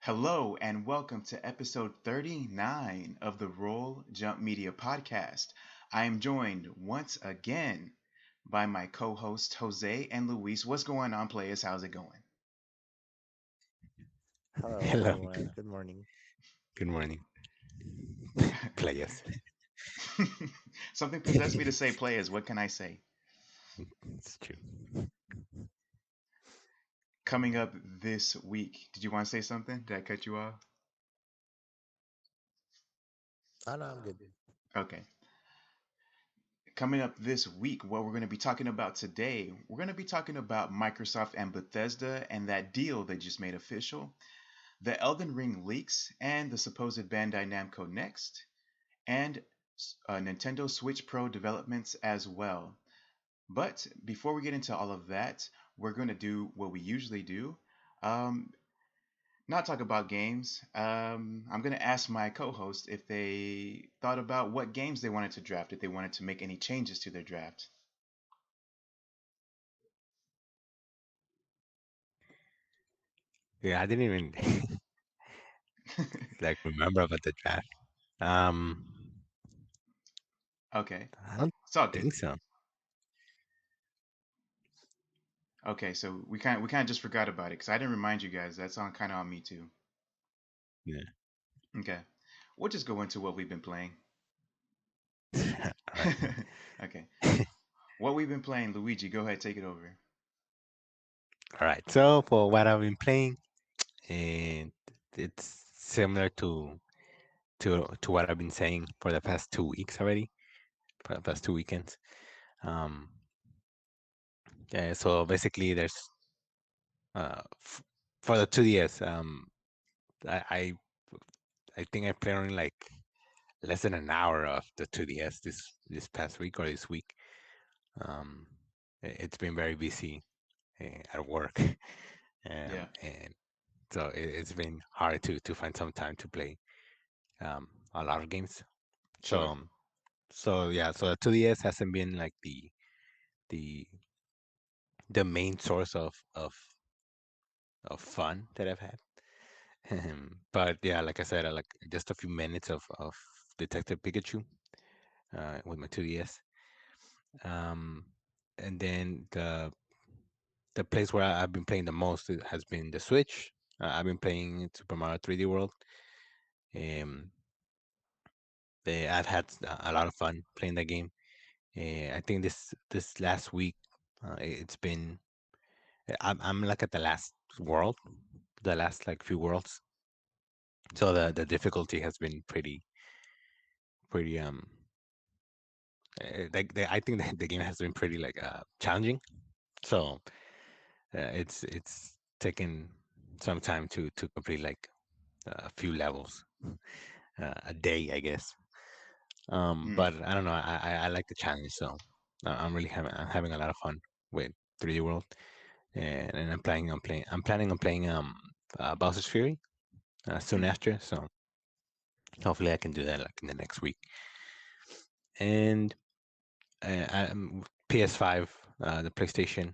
Hello and welcome to episode 39 of the Roll Jump Media podcast. I am joined once again by my co-hosts Jose and Luis. What's going on, players? How's it going? Hello, Hello. everyone. Good morning. Good morning, players. Something possessed me to say players. What can I say? It's true. Coming up this week. Did you want to say something? Did I cut you off? Oh, no, I'm good. Okay. Coming up this week, what we're going to be talking about today, we're going to be talking about Microsoft and Bethesda and that deal they just made official, the Elden Ring leaks and the supposed Bandai Namco Next, and Nintendo Switch Pro developments as well. But before we get into all of that, we're going to do what we usually do. Um, Not talk about games. I'm going to ask my co host if they thought about what games they wanted to draft, if they wanted to make any changes to their draft. Yeah, I didn't even like remember about the draft. Um, Okay, I don't it's all good. think so. Okay, so we kind of just forgot about it because I didn't remind you guys. That's on kind of on me too. Yeah. Okay, we'll just go into what we've been playing. All right. Okay, what we've been playing, Luigi. Go ahead, take it over. All right. So for what I've been playing, and it's similar to what I've been saying for the past 2 weeks already, for the past two weekends. Um, yeah, so basically, there's for the 2DS. I I, I think I played only like less than an hour of the 2DS this past week or this week. Um, it's been very busy at work, Yeah, and so it's been hard to find some time to play a lot of games. So sure, so yeah, so the 2DS hasn't been like the the main source of fun that I've had. But yeah, like I said, I like just a few minutes of Detective Pikachu with my 2DS. Um, and then the place where I've been playing the most has been the Switch. I've been playing Super Mario 3D World. Um, I've had a lot of fun playing that game. I think this last week, it's been I'm like at the last world, the last like few worlds. So the difficulty has been pretty I think the game has been pretty like challenging. So it's taken some time to complete like a few levels a day, I guess. mm, But I don't know. I like the challenge, so I'm having a lot of fun with 3D World, and I'm planning on playing Bowser's Fury soon mm, after. So hopefully I can do that like in the next week. And PS5, the PlayStation.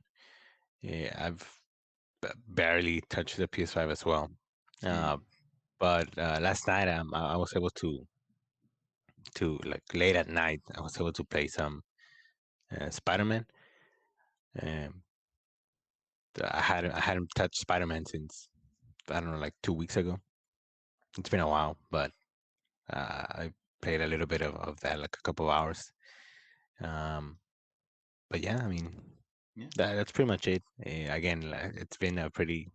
Yeah, I've barely touched the PS5 as well. mm, Uh, but last night I was able to like late at night I was able to play some Spider-Man. Um, I hadn't touched Spider-Man since I don't know like 2 weeks ago. It's been a while, but I played a little bit of that, like a couple of hours. Um, but yeah, I mean yeah, that's pretty much it. Again, it's been a pretty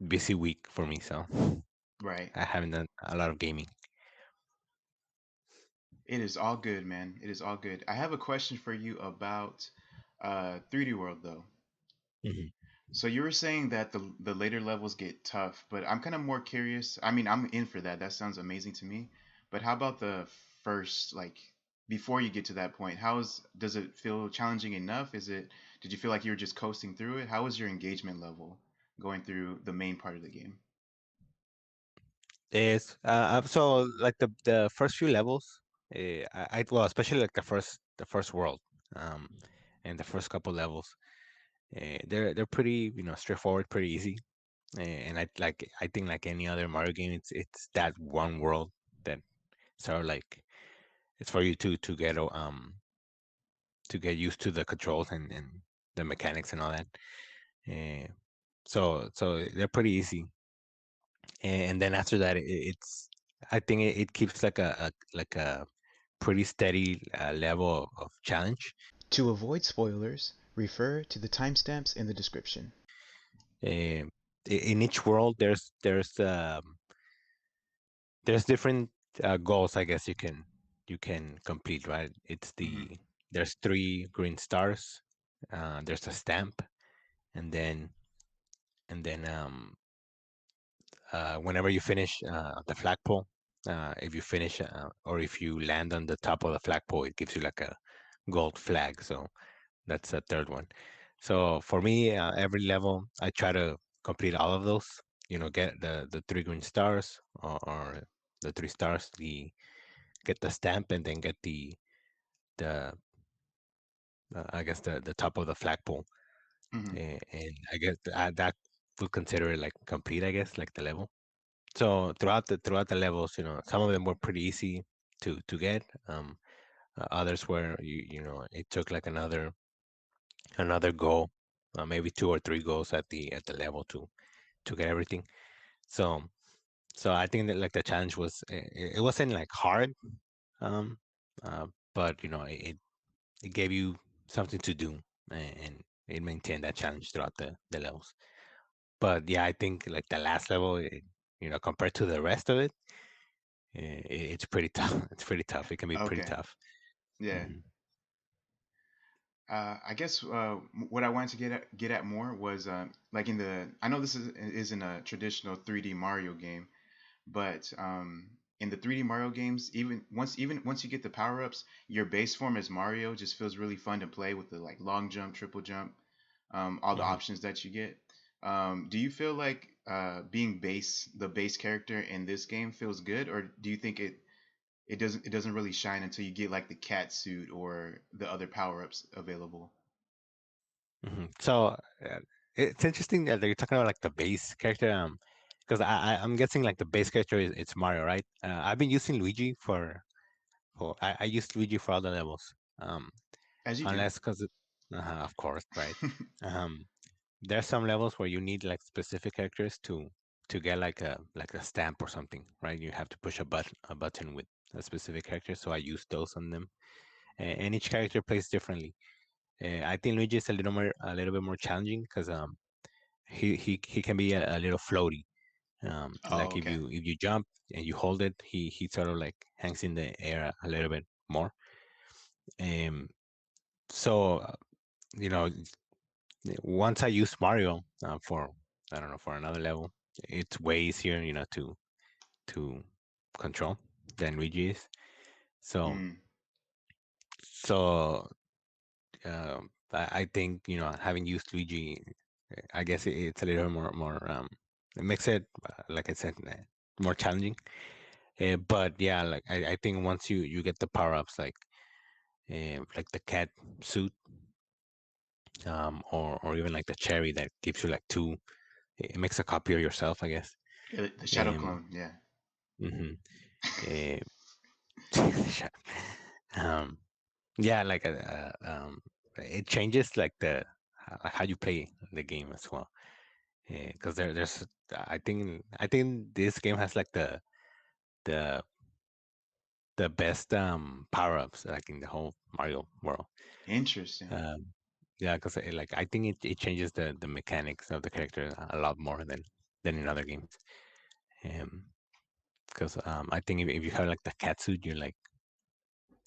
busy week for me, so right. I haven't done a lot of gaming. It is all good, man. It is all good. I have a question for you about 3D World though. Mhm. So you were saying that the later levels get tough, but I'm kind of more curious. I mean, I'm in for that. That sounds amazing to me. But how about the first, like, before you get to that point? Does it feel challenging enough? Did you feel like you were just coasting through it? How was your engagement level going through the main part of the game? Is so like the first few levels, well especially like the first world, um, and the first couple levels, they're pretty straightforward, pretty easy. And I think like any other Mario game, it's that one world that sort of like it's for you to get used to the controls and the mechanics and all that. Uh, so they're pretty easy, and then after that, it's I think it keeps like a pretty steady level of challenge. To avoid spoilers, refer to the timestamps in the description. Uh, in each world, there's different goals, I guess you can complete, right? It's Hmm. there's three green stars, there's a stamp, and then whenever you finish the flagpole, if you finish or if you land on the top of the flagpole, it gives you like a gold flag. So that's the third one. So for me, every level I try to complete all of those. You know, get the three green stars or the three stars, the get the stamp, and then get the I guess the top of the flagpole, Hmm. and I guess that would consider it like complete. I guess like the level. So throughout the levels, you know, some of them were pretty easy to get. Others were you know it took like another go, maybe two or three goes at the level to get everything. So so I think that like the challenge was it wasn't like hard, um, uh, but you know it gave you something to do, and it maintained that challenge throughout the levels. But yeah, I think like the last level, you know, compared to the rest of it, it's pretty tough. It's pretty tough. It can be pretty Okay. tough. Yeah. Hmm. I guess what I wanted to get at more was like in the I know this isn't a traditional 3D Mario game, but in the 3D Mario games, even once you get the power ups, your base form as Mario just feels really fun to play with the like long jump, triple jump, all the Hmm. options that you get. Do you feel like being the base character in this game feels good, or do you think it doesn't really shine until you get like the cat suit or the other power ups available? So it's interesting that you're talking about like the base character, because I'm guessing like the base character is it's Mario, right? I've been using Luigi for I used Luigi for all the levels, um, As you do. unless because of course, right? Um, there's some levels where you need like specific characters to get like a stamp or something, right? You have to push a button with a specific character, so I use those on them, and each character plays differently. I think Luigi is a little bit more challenging because he can be a little floaty. Oh, Like okay. if you jump and you hold it, he sort of like hangs in the air a little bit more. Um, so you know, once I use Mario for I don't know for another level, it's way easier, you know, to control than Luigi is. So Mm, so I think you know having used Luigi, I guess it's a little more it makes it like I said more challenging. But yeah, like I think once you get the power ups like the cat suit, or even like the cherry that gives you like two, it makes a copy of yourself, I guess. yeah, the shadow Um, clone. Yeah. hmm uh, um, yeah, like it changes like the how you play the game as well. Because there's I think this game has like the the best power ups like in the whole Mario world. Interesting. Um, yeah, because like I think it changes the mechanics of the character a lot more than in other games. Um, because I think if you have like the cat suit, you're like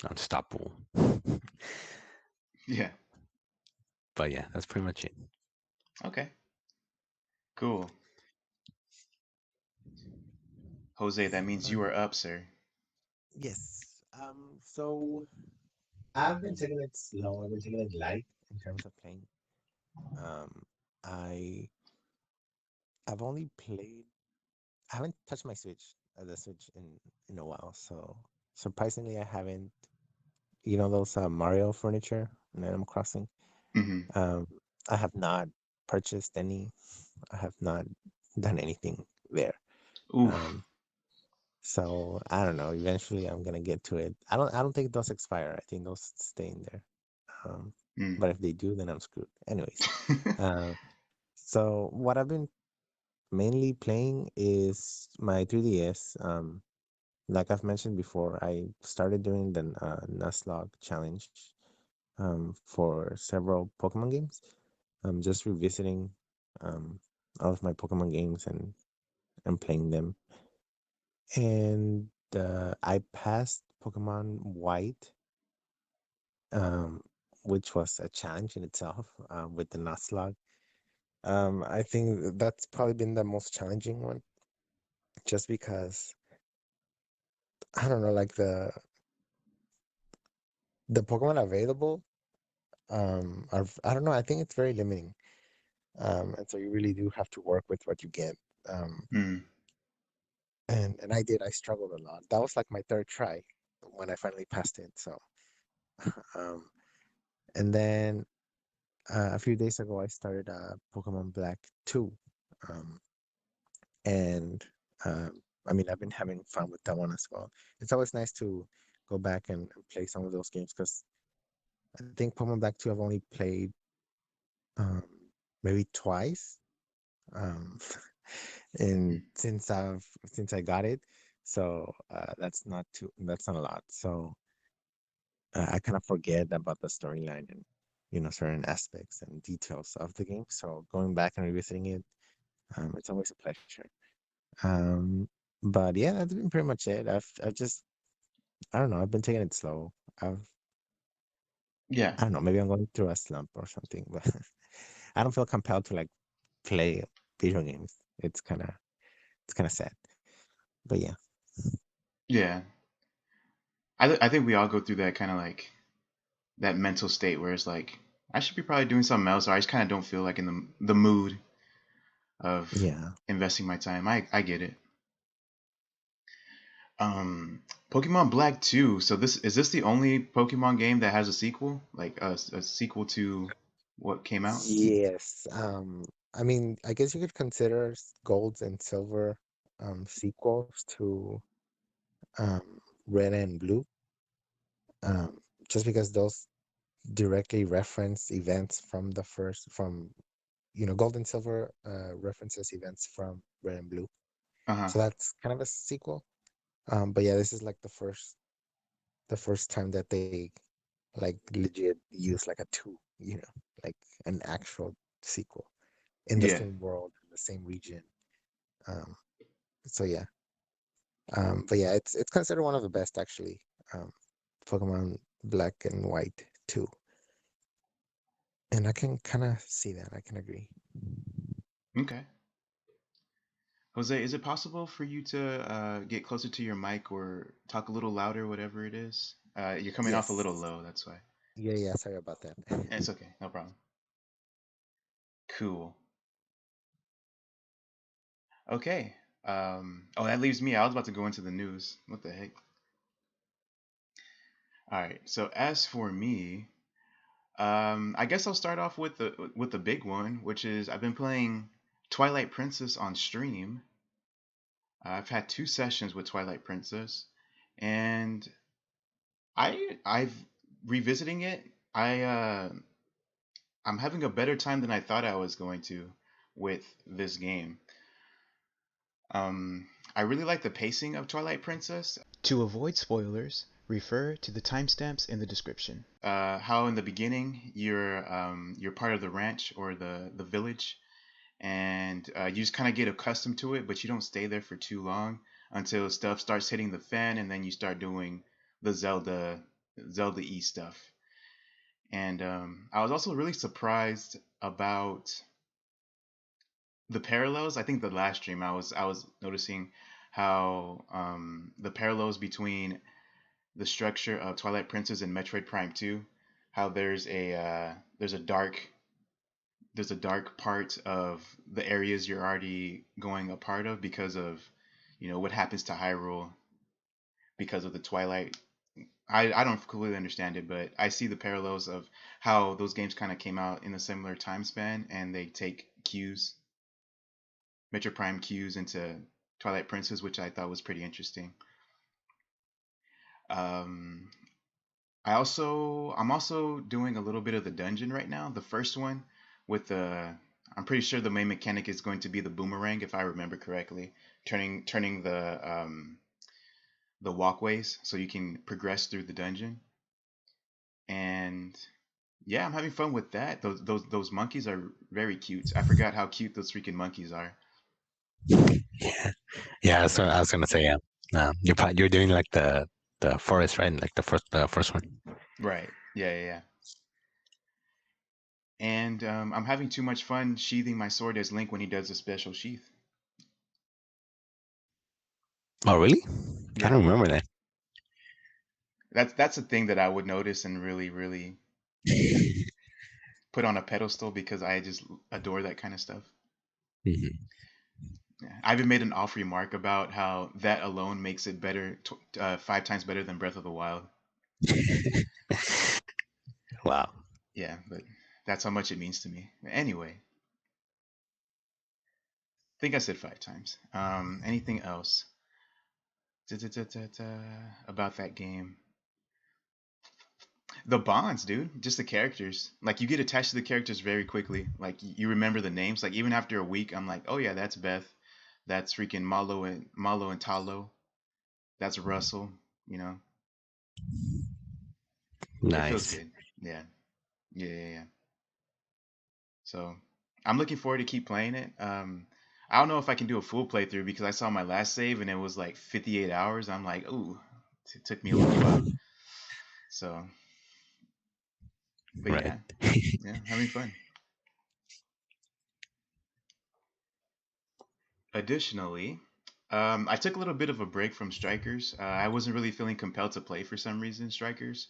unstoppable. Yeah. But yeah, that's pretty much it. Okay. Cool. Jose, that means Uh, you are up, sir. yes. So I've been taking it slow. I've been taking it light in terms of playing. Um, I I've only played. I haven't touched my Switch, the Switch in a while. So surprisingly, I haven't. You know those Mario furniture in Animal Crossing. Hmm. Um, I have not purchased any. I have not. done anything there. Oof. Um, so I don't know. Eventually, I'm gonna get to it. I don't think those expire. I think those stay in there. Um, Mm. but if they do, then I'm screwed. Anyways, uh, so what I've been mainly playing is my 3DS. Like I've mentioned before, I started doing the Nuzlocke challenge for several Pokemon games. Just revisiting all of my Pokemon games and playing them. And I passed Pokemon White, um, which was a challenge in itself with the Nuzlocke. I think that's probably been the most challenging one, just because I don't know, like the Pokemon available are, I don't know, I think it's very limiting. And so you really do have to work with what you get. Um, Mm. and I did. I struggled a lot. That was like my third try when I finally passed it. So, um, and then a few days ago, I started Pokemon Black 2. Um, and I mean, I've been having fun with that one as well. It's always nice to go back and play some of those games because I think Pokemon Black 2 I've only played um, maybe twice. Um, and Mm. since I got it, so that's not a lot. So I kind of forget about the storyline and certain aspects and details of the game. So going back and revisiting it, it's always a pleasure. Um, but yeah, that's been pretty much it. I've just I don't know. I've been taking it slow. I've Yeah. I don't know. Maybe I'm going through a slump or something, but I don't feel compelled to like play video games. It's kind of sad. But yeah, Yeah. I think we all go through that kind of like that mental state where it's like I should be probably doing something else, or I just kind of don't feel like in the mood of yeah. investing my time. I get it. Um, Pokemon Black 2. So this the only Pokemon game that has a sequel, like a sequel to what came out? Yes. I mean, I guess you could consider Gold and Silver sequels to Red and Blue, um, just because those directly reference events from the first from Gold and Silver references events from Red and Blue. Uh-huh. So that's kind of a sequel. But yeah, this is like the first time that they like legit use like a two, like an actual sequel in the Yeah. same world, in the same region. Um, so yeah, but yeah, it's considered one of the best actually. Um, Pokemon Black and White 2, and I can kind of see that. I can agree. Okay. Jose, is it possible for you to get closer to your mic or talk a little louder, whatever it is? You're coming off a little Yes. low, that's why. Yeah, yeah. Sorry about that. It's okay, no problem. Cool. Okay. Oh, that leaves me. I was about to go into the news. What the heck? All right. So as for me, I guess I'll start off with the big one, which is I've been playing Twilight Princess on stream. I've had 2 sessions with Twilight Princess, and I've revisiting it. I'm having a better time than I thought I was going to with this game. I really like the pacing of Twilight Princess. To avoid spoilers, refer to the timestamps in the description. How in the beginning you're part of the ranch or the village, and you just kind of get accustomed to it, but you don't stay there for too long until stuff starts hitting the fan, and then you start doing the Zelda E stuff. And I was also really surprised about the parallels. I think the last stream I was noticing how the parallels between the structure of Twilight Princess and Metroid Prime 2, how there's a dark part of the areas you're already going a part of because of what happens to Hyrule because of the Twilight. I don't completely understand it, but I see the parallels of how those games kind of came out in a similar time span and they take cues. Metro Prime cues into Twilight Princess, which I thought was pretty interesting. Um, I'm also doing a little bit of the dungeon right now. The first one with the I'm pretty sure the main mechanic is going to be the boomerang, if I remember correctly, turning the walkways so you can progress through the dungeon. And yeah, I'm having fun with that. Those monkeys are very cute. I forgot how cute those freaking monkeys are. Yeah, yeah. So I was gonna say, yeah. You're doing like the forest, right? Like the first one. Right. Yeah, yeah, yeah. And I'm having too much fun sheathing my sword as Link when he does a special sheath. Oh, really? I Yeah. don't remember that. That's a thing that I would notice and really, really put on a pedestal because I just adore that kind of stuff. Mhm. Yeah. I even made an off remark about how that alone makes it better, 5 times better than Breath of the Wild. Wow. Yeah, but that's how much it means to me. Anyway, I think I said 5 times. Anything else about that game? The bonds, dude. Just the characters. Like you get attached to the characters very quickly. Like you remember the names. Like even after a week, I'm like, oh yeah, that's Beth. That's freaking Malo and Talo. That's Russell. You know, it feels Nice. good. Yeah, yeah, yeah, yeah. So I'm looking forward to keep playing it. I don't know if I can do a full playthrough because I saw my last save and it was like 58 hours. I'm like, ooh, it took me a little while. So, but Right. yeah, yeah, having fun. Additionally, I took a little bit of a break from Strikers. I wasn't really feeling compelled to play for some reason Strikers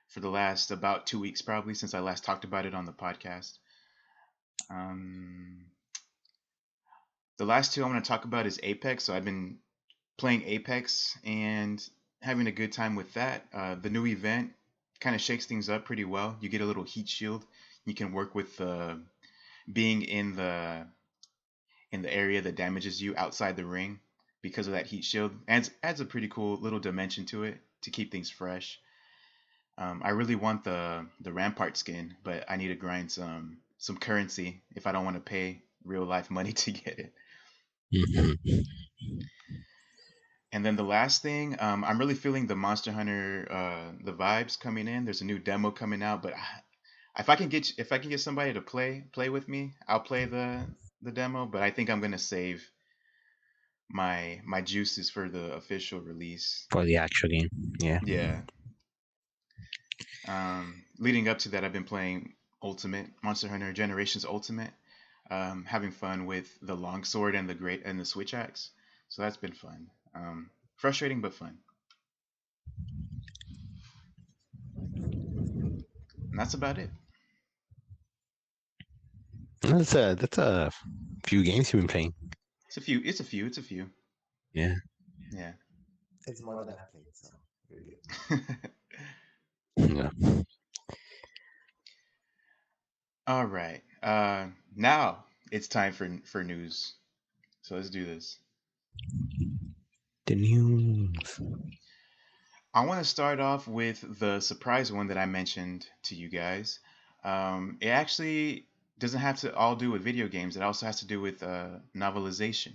for the last about 2 weeks, probably since I last talked about it on the podcast. Um, the last two I want to talk about is Apex. So I've been playing Apex and having a good time with that. The new event kind of shakes things up pretty well. You get a little heat shield. You can work with being in the area that damages you outside the ring because of that heat shield. Adds a pretty cool little dimension to it to keep things fresh. I really want the Rampart skin, but I need to grind some currency if I don't want to pay real life money to get it. Mhm. And then the last thing, I'm really feeling the Monster Hunter the vibes coming in. There's a new demo coming out, but if I can get somebody to play with me, I'll play the demo. But I think I'm gonna save my juices for the official release. For the actual game. Yeah. Yeah. Leading up to that, I've been playing Ultimate Monster Hunter Generations Ultimate, having fun with the longsword and the switch axe. So that's been fun. Frustrating but fun. And that's about it. That's a few games you've been playing. It's a few. It's a few. It's a few. Yeah. Yeah. It's more than I played, so you're good. Yeah. All right. Now it's time for news. So let's do this. The news. I want to start off with the surprise one that I mentioned to you guys. It actually doesn't have to all do with video games. It also has to do with novelization.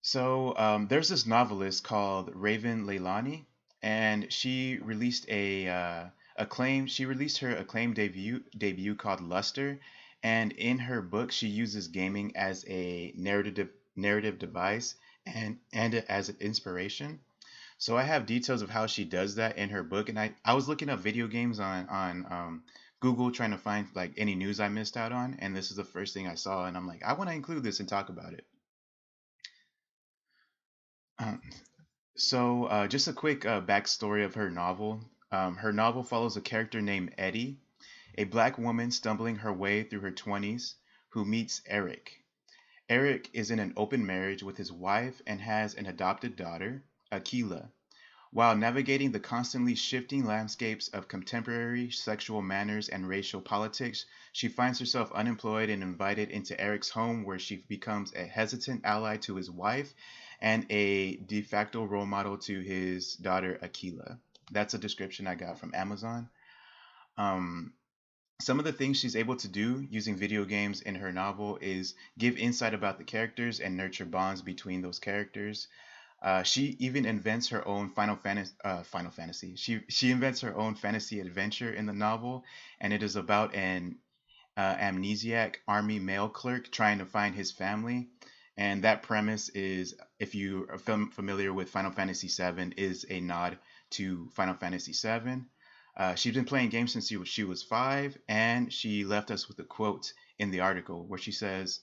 So there's this novelist called Raven Leilani, and she released she released her acclaimed debut called Luster, and in her book she uses gaming as a narrative device and as an inspiration. So I have details of how she does that in her book, and I was looking up video games on Google trying to find like any news I missed out on, and this is the first thing I saw, and I'm like, I want to include this and talk about it. Um, just a quick backstory of her novel. Her novel follows a character named Eddie, a black woman stumbling her way through her 20s, who meets Eric. Eric is in an open marriage with his wife and has an adopted daughter, Akila. While navigating the constantly shifting landscapes of contemporary sexual manners and racial politics, she finds herself unemployed and invited into Eric's home, where she becomes a hesitant ally to his wife and a de facto role model to his daughter, Akila. That's a description I got from Amazon. Um, some of the things she's able to do using video games in her novel is give insight about the characters and nurture bonds between those characters. She even invents her own Final Fantasy. She invents her own fantasy adventure in the novel, and it is about an amnesiac army mail clerk trying to find his family. And that premise is, if you are familiar with Final Fantasy VII, is a nod to Final Fantasy VII. She's been playing games since she was 5, and she left us with a quote in the article where she says,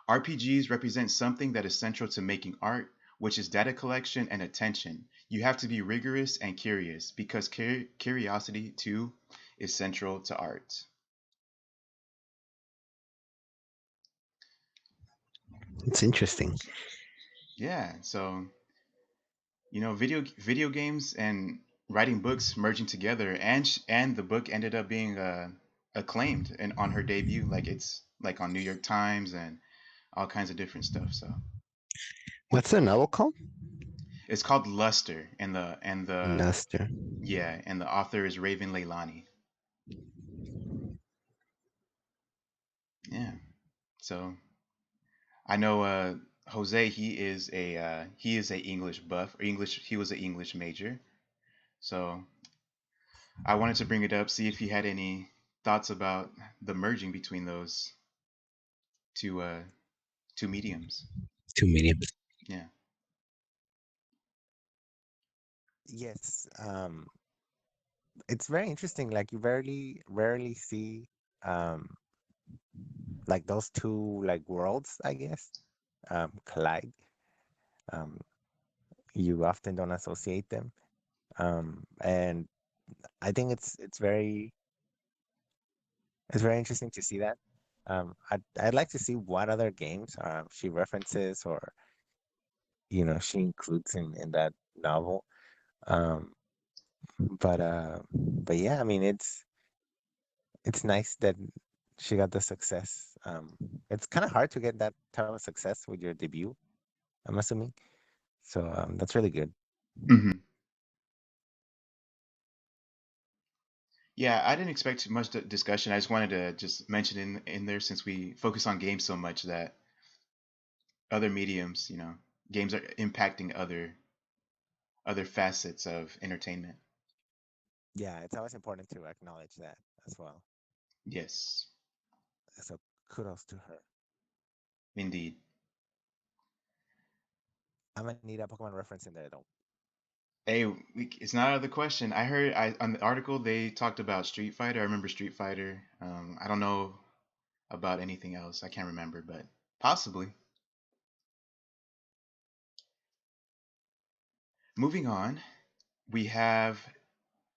RPGs represent something that is central to making art, which is data collection and attention. You have to be rigorous and curious because curiosity, too, is central to art. It's interesting. Yeah, so video games and writing books merging together, and the book ended up being acclaimed and on her debut, like it's like on New York Times and all kinds of different stuff. So What's the novel called? it's called Luster, and the Luster. yeah, and the author is Raven Leilani. Yeah, so I know Jose. He is a English buff, or English. He was an English major, so I wanted to bring it up, see if he had any thoughts about the merging between those two two mediums. Two mediums. Yeah. Yes, it's very interesting. Like you rarely see um like those two like worlds, I guess, collide. Um, you often don't associate them. And I think it's very interesting to see that. I'd like to see what other games she references or she includes in that novel. Um, but yeah, I mean it's nice that she got the success. It's kind of hard to get that type of success with your debut, I'm assuming. So that's really good. Hmm. Yeah, I didn't expect too much discussion. I just wanted to just mention in there, since we focus on games so much, that other mediums, games are impacting other facets of entertainment. Yeah, it's always important to acknowledge that as well. Yes, So kudos to her. indeed. I'm gonna need a Pokemon reference in there though. Hey, it's not out of the question. I heard on the article they talked about Street Fighter. I remember Street Fighter. I don't know about anything else. I can't remember, but possibly. Moving on, we have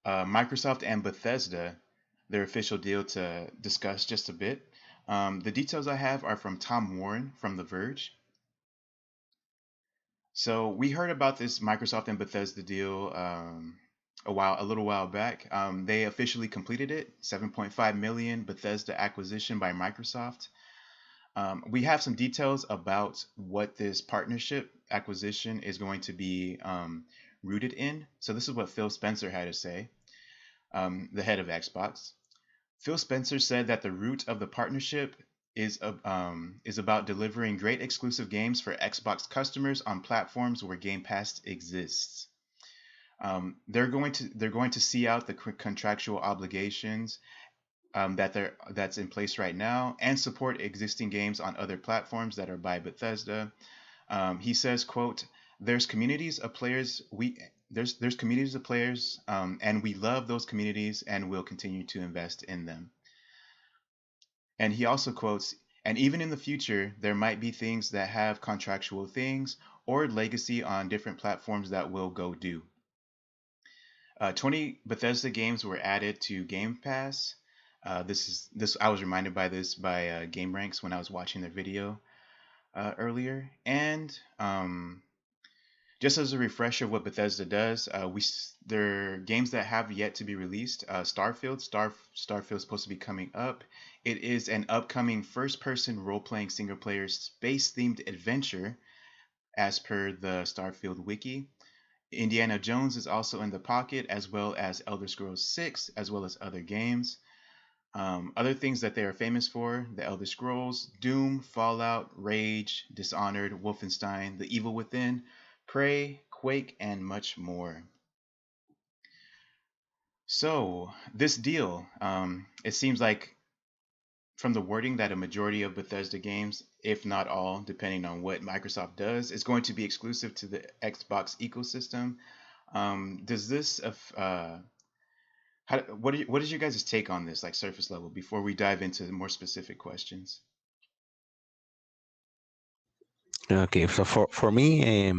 Microsoft and Bethesda, their official deal to discuss just a bit. The details I have are from Tom Warren from The Verge. So we heard about this Microsoft and Bethesda deal a little while back. They officially completed it. 7.5 million Bethesda acquisition by Microsoft. We have some details about what this partnership acquisition is going to be rooted in. So this is what Phil Spencer had to say, the head of Xbox. Phil Spencer said that the root of the partnership is about delivering great exclusive games for Xbox customers on platforms where Game Pass exists. They're going to see out the contractual obligations that's in place right now, and support existing games on other platforms that are by Bethesda. He says, "quote There's communities of players there's communities of players, and we love those communities and will continue to invest in them." And he also quotes, "And even in the future, there might be things that have contractual things or legacy on different platforms that will go do." 20 Bethesda games were added to Game Pass. This I was reminded by this by Game Ranks when I was watching their video earlier, and Just as a refresher, of what Bethesda does, there are games that have yet to be released. Starfield is supposed to be coming up. It is an upcoming first-person role-playing single-player space-themed adventure, as per the Starfield wiki. Indiana Jones is also in the pocket, as well as Elder Scrolls 6, as well as other games. Other things that they are famous for: the Elder Scrolls, Doom, Fallout, Rage, Dishonored, Wolfenstein, The Evil Within, Prey, Quake, and much more. So, this deal, it seems like from the wording that a majority of Bethesda games, if not all, depending on what Microsoft does, is going to be exclusive to the Xbox ecosystem. Does this, what is your guys' take on this, like surface level, before we dive into more specific questions? Okay, so for me,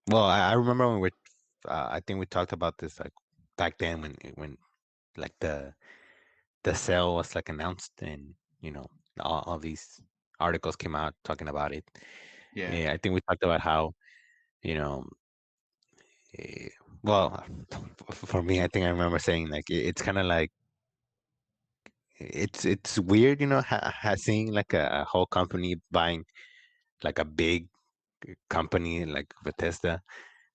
well, I remember when I think we talked about this like back then when like the sale was like announced, and you know all these articles came out talking about it. Yeah. Yeah, I think we talked about how you know, eh, well, for me, I think I remember saying like it's kind of like it's weird, seeing like a whole company buying like a big company like Bethesda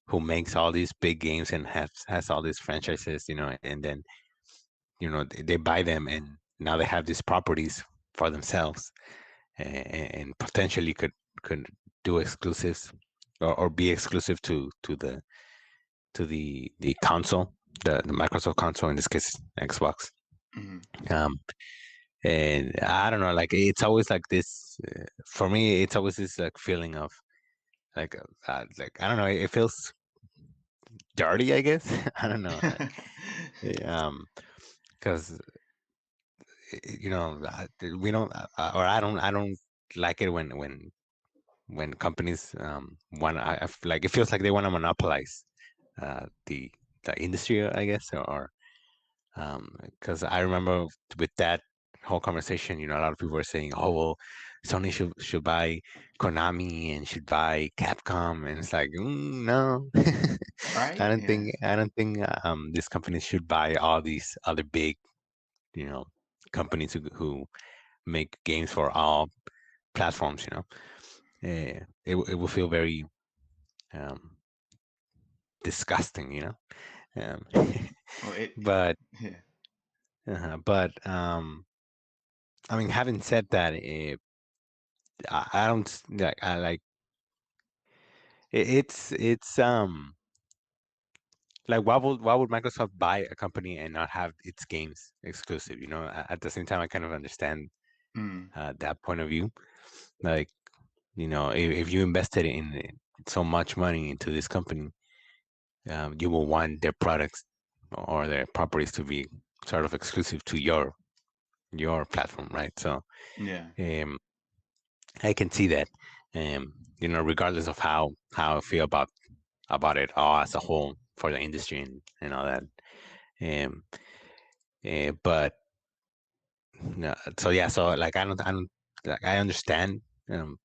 who makes all these big games and has all these franchises, and then they buy them, and now they have these properties for themselves, and potentially could do exclusives, or be exclusive to the console, the Microsoft console, in this case Xbox. Hmm. Um, and I don't know, like it's always like this for me. It's always this like feeling of like I don't know. It feels dirty, I guess. I don't know. Because we don't, or I don't like it when companies want. I feel like it feels like they want to monopolize the industry, I guess, or because I remember with that whole conversation, a lot of people were saying, "Oh, well, Sony should buy Konami and should buy Capcom," and it's like, no, Right? Yeah. I don't think these companies should buy all these other big, you know, companies who make games for all platforms. It will feel very um, disgusting, Um, Well, but yeah. I mean, having said that, I don't like I like it's like why would Microsoft buy a company and not have its games exclusive? At the same time, I kind of understand Mm, that point of view. Like, if you invested in so much money into this company, you will want their products or their properties to be sort of exclusive to your platform, right? So, yeah. um, I can see that, regardless of how I feel about it all as a whole for the industry and all that. Um, but no, so yeah, so like I don't like I understand um,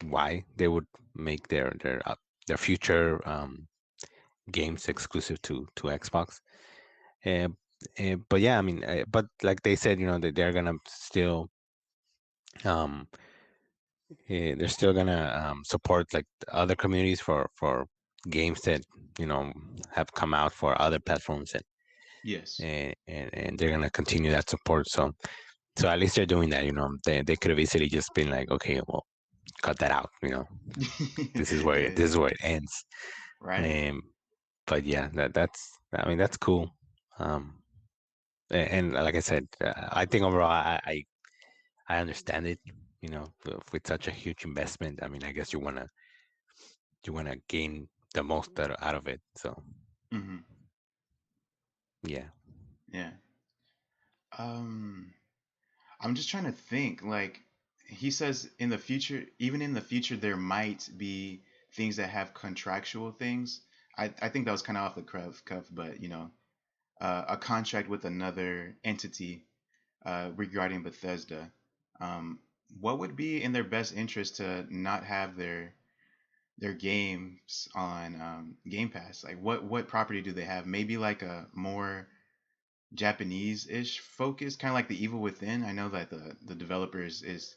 why they would make their future games exclusive to Xbox. Uh, but yeah, I mean, but like they said, that they're gonna still um, they're still gonna support like the other communities for games that you know have come out for other platforms, Yes. and they're gonna continue that support. So at least they're doing that. They could have easily just been like, okay, well, cut that out. Yeah. This is where it ends. Right. Um, but yeah, that's I mean that's cool. Um, and like I said, I think overall I understand it. With such a huge investment, I mean, I guess you wanna gain the most out of it. So Hmm. yeah. Yeah. Um, I'm just trying to think. Like, he says in the future, even in the future, there might be things that have contractual things. I think that was kind of off the cuff, but a contract with another entity regarding Bethesda. What would be in their best interest to not have their games on Game Pass. Like what property do they have? Maybe like a more Japanese-ish focus, kind of like the Evil Within. I know that the developers is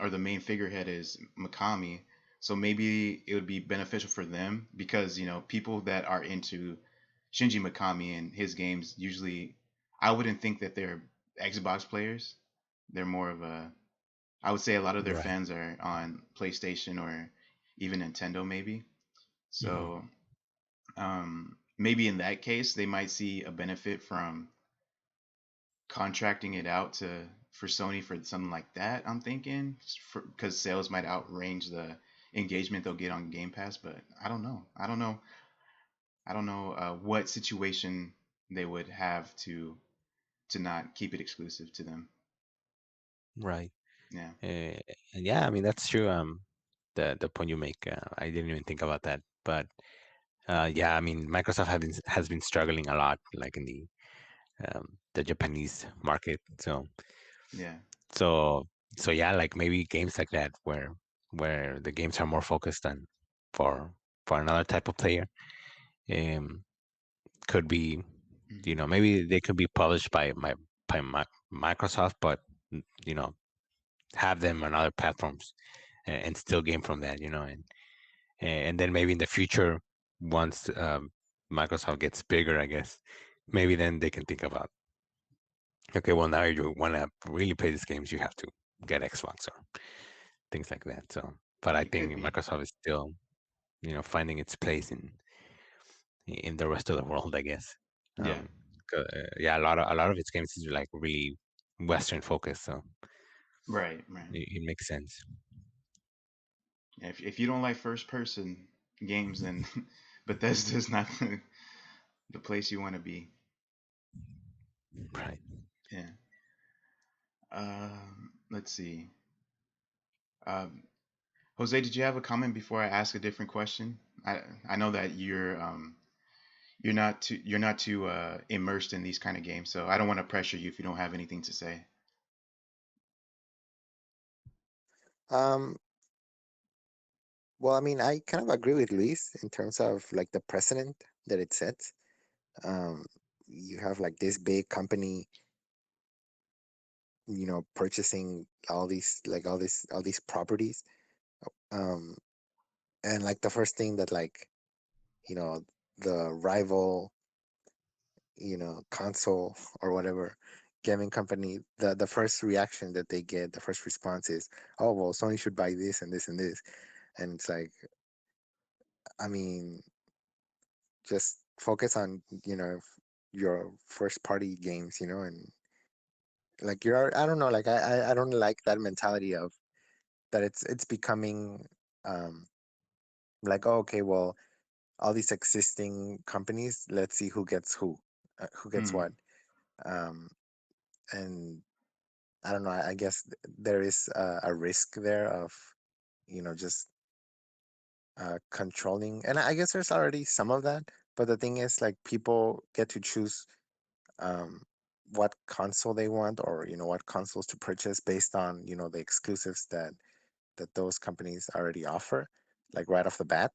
or the main figurehead is Mikami. So maybe it would be beneficial for them because people that are into Shinji Mikami and his games usually, I wouldn't think that they're Xbox players. They're more of a, I would say a lot of their Right. fans are on PlayStation or even Nintendo maybe. Hmm. So maybe in that case they might see a benefit from contracting it out to for Sony for something like that. I'm thinking because sales might outrange the engagement they'll get on Game Pass, but I don't know. I don't know what situation they would have to not keep it exclusive to them. Right. Yeah, Uh, yeah, I mean that's true. The point you make, I didn't even think about that, but yeah, I mean Microsoft has been struggling a lot, like in the Japanese market. yeah, So so yeah, like maybe games like that where the games are more focused on for for another type of player, um, could be, hmm, maybe they could be published by Microsoft, but you know have them on other platforms and still game from that, and then maybe in the future, once Microsoft gets bigger, I guess maybe then they can think about, okay, well now you want to really play these games, you have to get Xbox or things like that. So, but I it could think be. Microsoft is still, finding its place in the rest of the world, I guess. Yeah, 'Cause, yeah, a lot of its games is like really Western focused, so right, right. it makes sense. If you don't like first person games, then Bethesda's not the place you want to be. Right. Yeah. Let's see. Um, Jose, did you have a comment before I ask a different question? I know that you're not too immersed in these kind of games, so I don't want to pressure you if you don't have anything to say. Um, well, I mean, I kind of agree with Luis in terms of like the precedent that it sets. Um, you have like this big company, purchasing all these properties. Um, and like the first thing that like, you know, the rival, console or whatever gaming company, the first reaction that they get, the first response is, oh, well, Sony should buy this and this and this. And it's like, I mean, just focus on, your first party games, and like I don't know, like I don't like that mentality of that it's becoming um like, oh, okay, well, all these existing companies, let's see who gets Hmm. what. um and I don't know, I guess there is a risk there of, just controlling, and I guess there's already some of that, but the thing is, like, people get to choose um what console they want, or what consoles to purchase based on, the exclusives that those companies already offer, like right off the bat.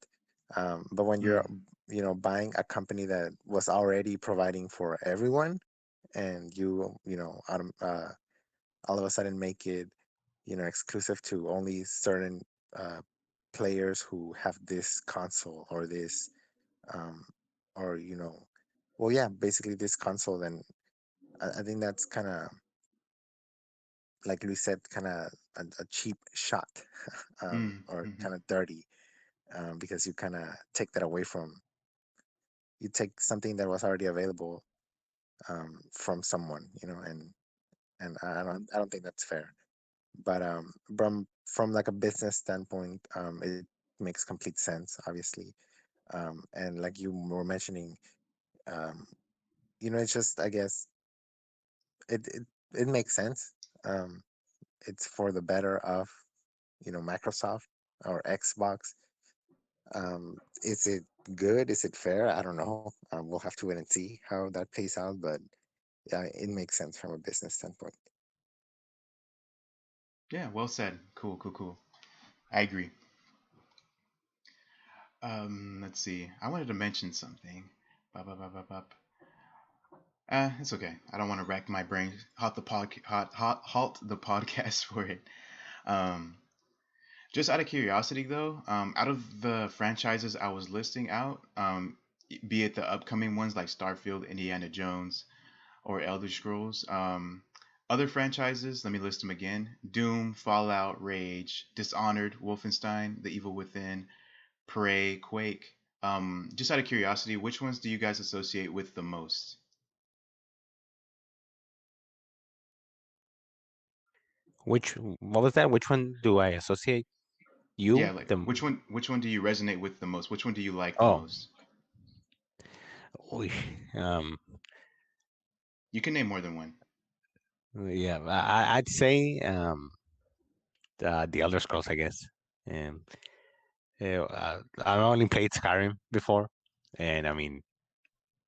But when you're, Hmm. buying a company that was already providing for everyone, and all of a sudden make it, exclusive to only certain uh, players who have this console or this, um, or well, yeah, basically this console, then I think that's kind of, like Luis said, kind of a cheap shot, Hmm. or Hmm. kind of dirty, because you kind of take that away from, you take something that was already available, from someone, and I don't think that's fair. But from like a business standpoint, it makes complete sense, obviously. And like you were mentioning, um, it's just, I guess, it makes sense. Um, it's for the better of, Microsoft or Xbox. Is it good? Is it fair? I don't know. We'll have to wait and see how that plays out. But yeah, it makes sense from a business standpoint. Yeah, well said. Cool, cool, cool. I agree. Let's see. I wanted to mention something. Bop, bop, bop, bop, bop. It's okay. I don't want to rack my brain. Halt the podcast for it. Um, just out of curiosity, though, out of the franchises I was listing out, be it the upcoming ones like Starfield, Indiana Jones, or Elder Scrolls, other franchises, let me list them again: Doom, Fallout, Rage, Dishonored, Wolfenstein, The Evil Within, Prey, Quake. Just out of curiosity, which ones do you guys associate with the most? What was that? Which one do I associate? Yeah, You like the which one do you resonate with the most? Which one do you like the oh, most? oy, um, You can name more than one. yeah, I'd say the Elder Scrolls, I guess. Um, I only played Skyrim before, and I mean,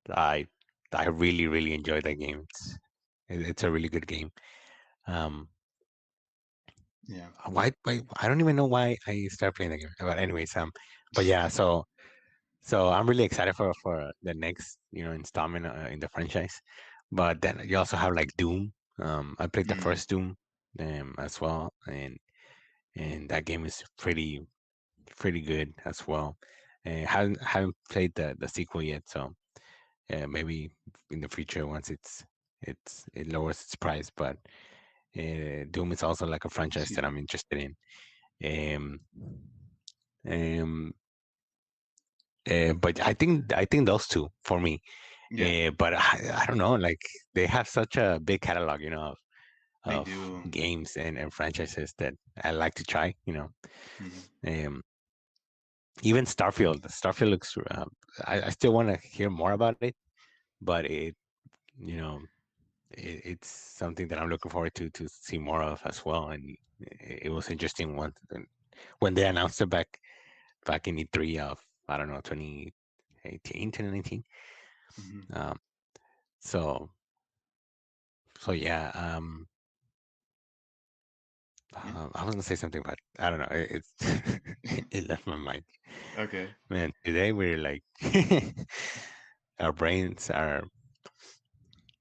I I really enjoyed that game. It's a really good game. Um, Yeah. why I don't even know why I started playing the game. But anyways, but yeah, so I'm really excited for the next installment in the franchise. But then you also have like Doom. I played the Mm, first Doom as well, and that game is pretty good as well. And haven't played the sequel yet, so maybe in the future once it lowers its price. But Doom is also like a franchise excuse that me. I'm interested in. Um, um, but I think those two for me. Yeah, But I don't know, like they have such a big catalog, they of do. games and franchises that I like to try. Hmm. Um, even Starfield. Starfield looks. I still want to hear more about it, but you know, it's something that I'm looking forward to see more of as well. And it was interesting when they announced it back in E3 of I don't know 2018, 2019. Hmm. Um, so so yeah. Yeah. I was gonna say something, but I don't know. It's it left my mind. Okay. Man, today we're like our brains are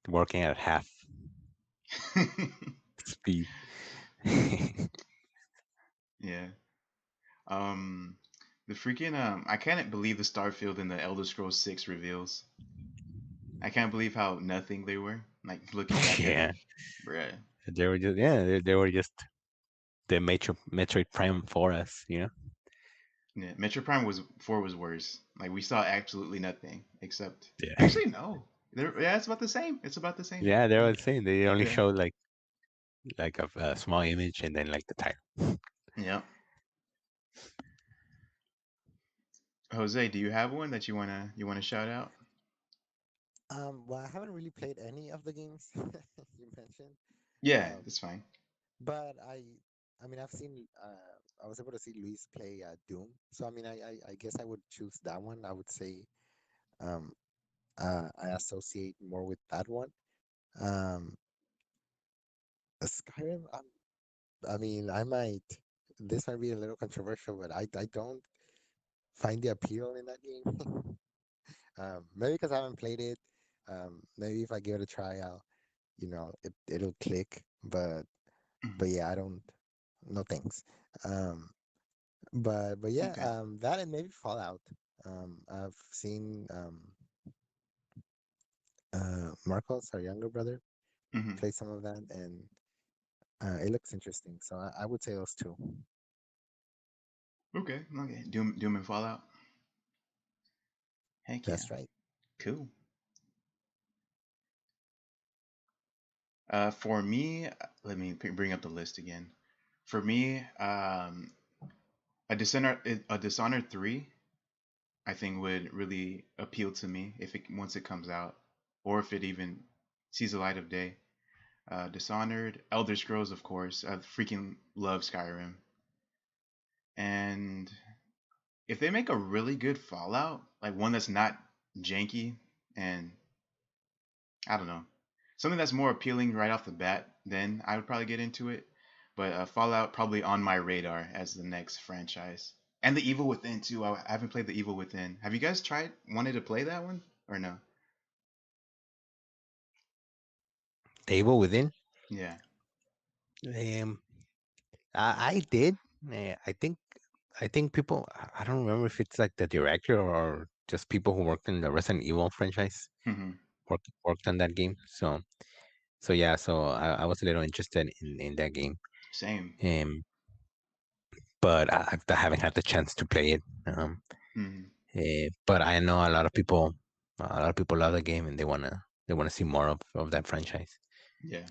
working at half speed. Yeah. Um, the freaking I can't believe the Starfield and the Elder Scrolls 6 reveals. I can't believe how nothing they were. Like looking back at Yeah, it, bruh. they were just they were just the Metroid Prime for us. Yeah, Metro Prime was 4 was worse. Like we saw absolutely nothing except. Yeah, Actually, no. Yeah, it's about the same. It's about the same. yeah. They Yeah. were saying they only Yeah. showed like a small image and then like the title. Yeah. Jose, do you have one that you wanna shout out? Well, I haven't really played any of the games you mentioned. Yeah, Um, that's fine. but I mean, I've seen, I was able to see Luis play Doom. So I mean, I guess I would choose that one. I would say, um, I associate more with that one. Um, Skyrim, I mean, this might be a little controversial, but I don't find the appeal in that game. Maybe because I haven't played it. Maybe if I give it a try, it'll click. But Mhm. yeah, I don't. No thanks. Um, but yeah, Okay. that and maybe Fallout. I've seen Marcos, our younger brother, Hmm. play some of that, and it looks interesting. So I would say those two. Okay. Okay. Doom and Fallout. Heck yeah. That's right. Cool. For me, let me bring up the list again. For me, a Dishonored 3, I think would really appeal to me if it once it comes out, or if it even sees the light of day. Dishonored, Elder Scrolls, of course. I freaking love Skyrim, and if they make a really good Fallout, like one that's not janky and I don't know, something that's more appealing right off the bat, then I would probably get into it. But Fallout probably on my radar as the next franchise. And the Evil Within too. I haven't played the Evil Within. Have you guys wanted to play that one or no? The Evil Within. Yeah. Um, I did. I think people. I don't remember if it's like the director or just people who worked in the Resident Evil franchise Hmm. worked on that game. So yeah. So I was a little interested in that game. Same. Um, but I haven't had the chance to play it. Hmm. But I know a lot of people love the game and they wanna see more of that franchise. Yeah.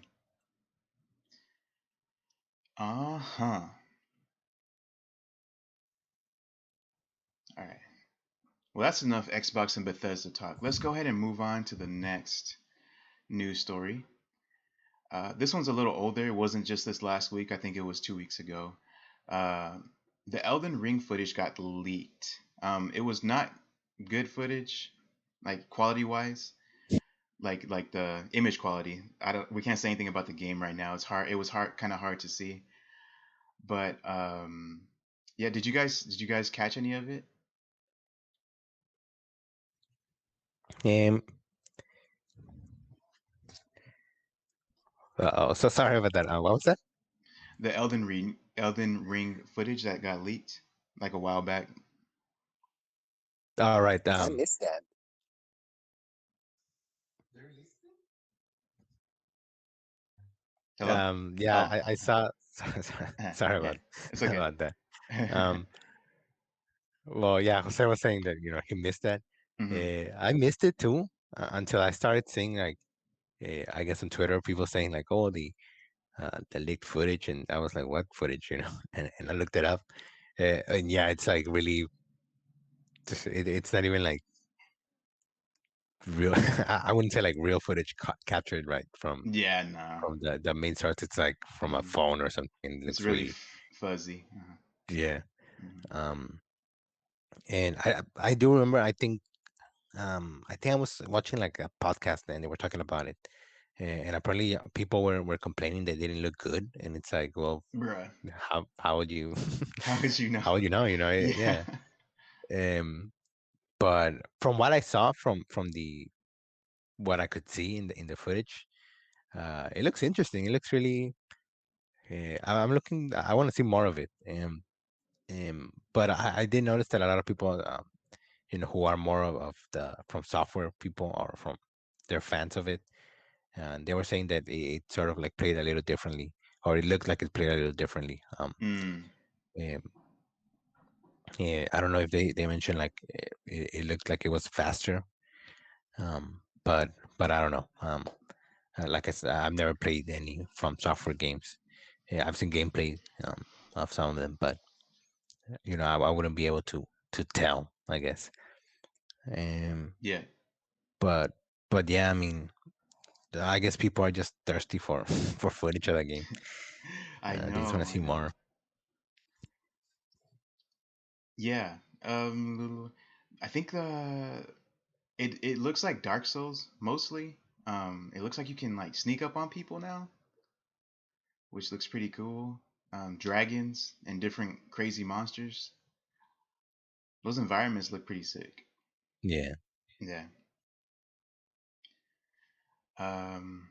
Uh huh. All right. Well, that's enough Xbox and Bethesda talk. Let's go ahead and move on to the next news story. This one's a little older. It wasn't just this last week. I think it was 2 weeks ago. Uh, the Elden Ring footage got leaked. It was not good footage, like quality wise, like the image quality. I don't. We can't say anything about the game right now. It's hard. It was kind of hard to see. But yeah. Did you guys catch any of it? Um, oh, so sorry about that. What was that? The Elden Ring footage that got leaked like a while back. All right. I missed that. Hello. Yeah, Oh. I saw. Sorry Yeah. about It's okay. about that. Um, well, yeah, Jose was saying that he missed that. Hmm. I missed it too until I started seeing like I guess on Twitter people saying like, oh, the leaked footage, and I was like, what footage, and I looked it up, and yeah, it's like really, it's not even like real. I wouldn't say like real footage captured right Yeah. No. from the main source. It's like from a Hmm. phone or something. And it It's looks really really, fuzzy. yeah. Mhm. Um, and I do remember. I think I was watching like a podcast and they were talking about it, and apparently people were complaining they didn't look good, and it's like, well, Bruh. how would you How would you know? how would you know? Yeah. Yeah. Um, but from what I saw from the what I could see in the footage, it looks interesting. It looks really. I'm looking. I want to see more of it. But I did notice that a lot of people, who are more of the from software people or from they're fans of it, and they were saying that it sort of like played a little differently, or it looked like it played a little differently. Mm. Um, yeah, I don't know if they mentioned like it looked like it was faster, but I don't know. Like I said, I've never played any from software games. Yeah, I've seen gameplay of some of them, but I wouldn't be able to tell, I guess. Um, Yeah. but but yeah, I mean, I guess people are just thirsty for for footage of that game. I They just want know. to I see know. more. Yeah. I think it looks like Dark Souls mostly. It looks like you can like sneak up on people now, which looks pretty cool. Dragons and different crazy monsters. Those environments look pretty sick. Yeah. Yeah. Um,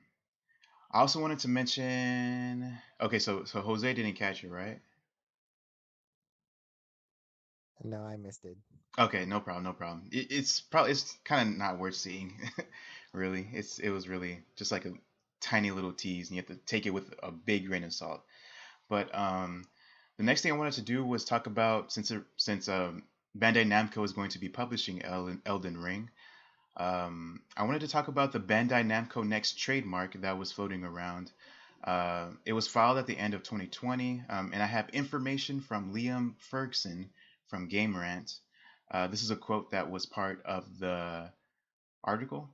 I also wanted to mention. Okay, so Jose didn't catch it, right? No, I missed it. Okay, no problem, no problem. It's kind of not worth seeing, really. It was really just like a tiny little tease, and you have to take it with a big grain of salt. But the next thing I wanted to do was talk about since Bandai Namco is going to be publishing Elden Ring. I wanted to talk about the Bandai Namco Next trademark that was floating around. It was filed at the end of 2020, and I have information from Liam Ferguson from Game Rant. This is a quote that was part of the article.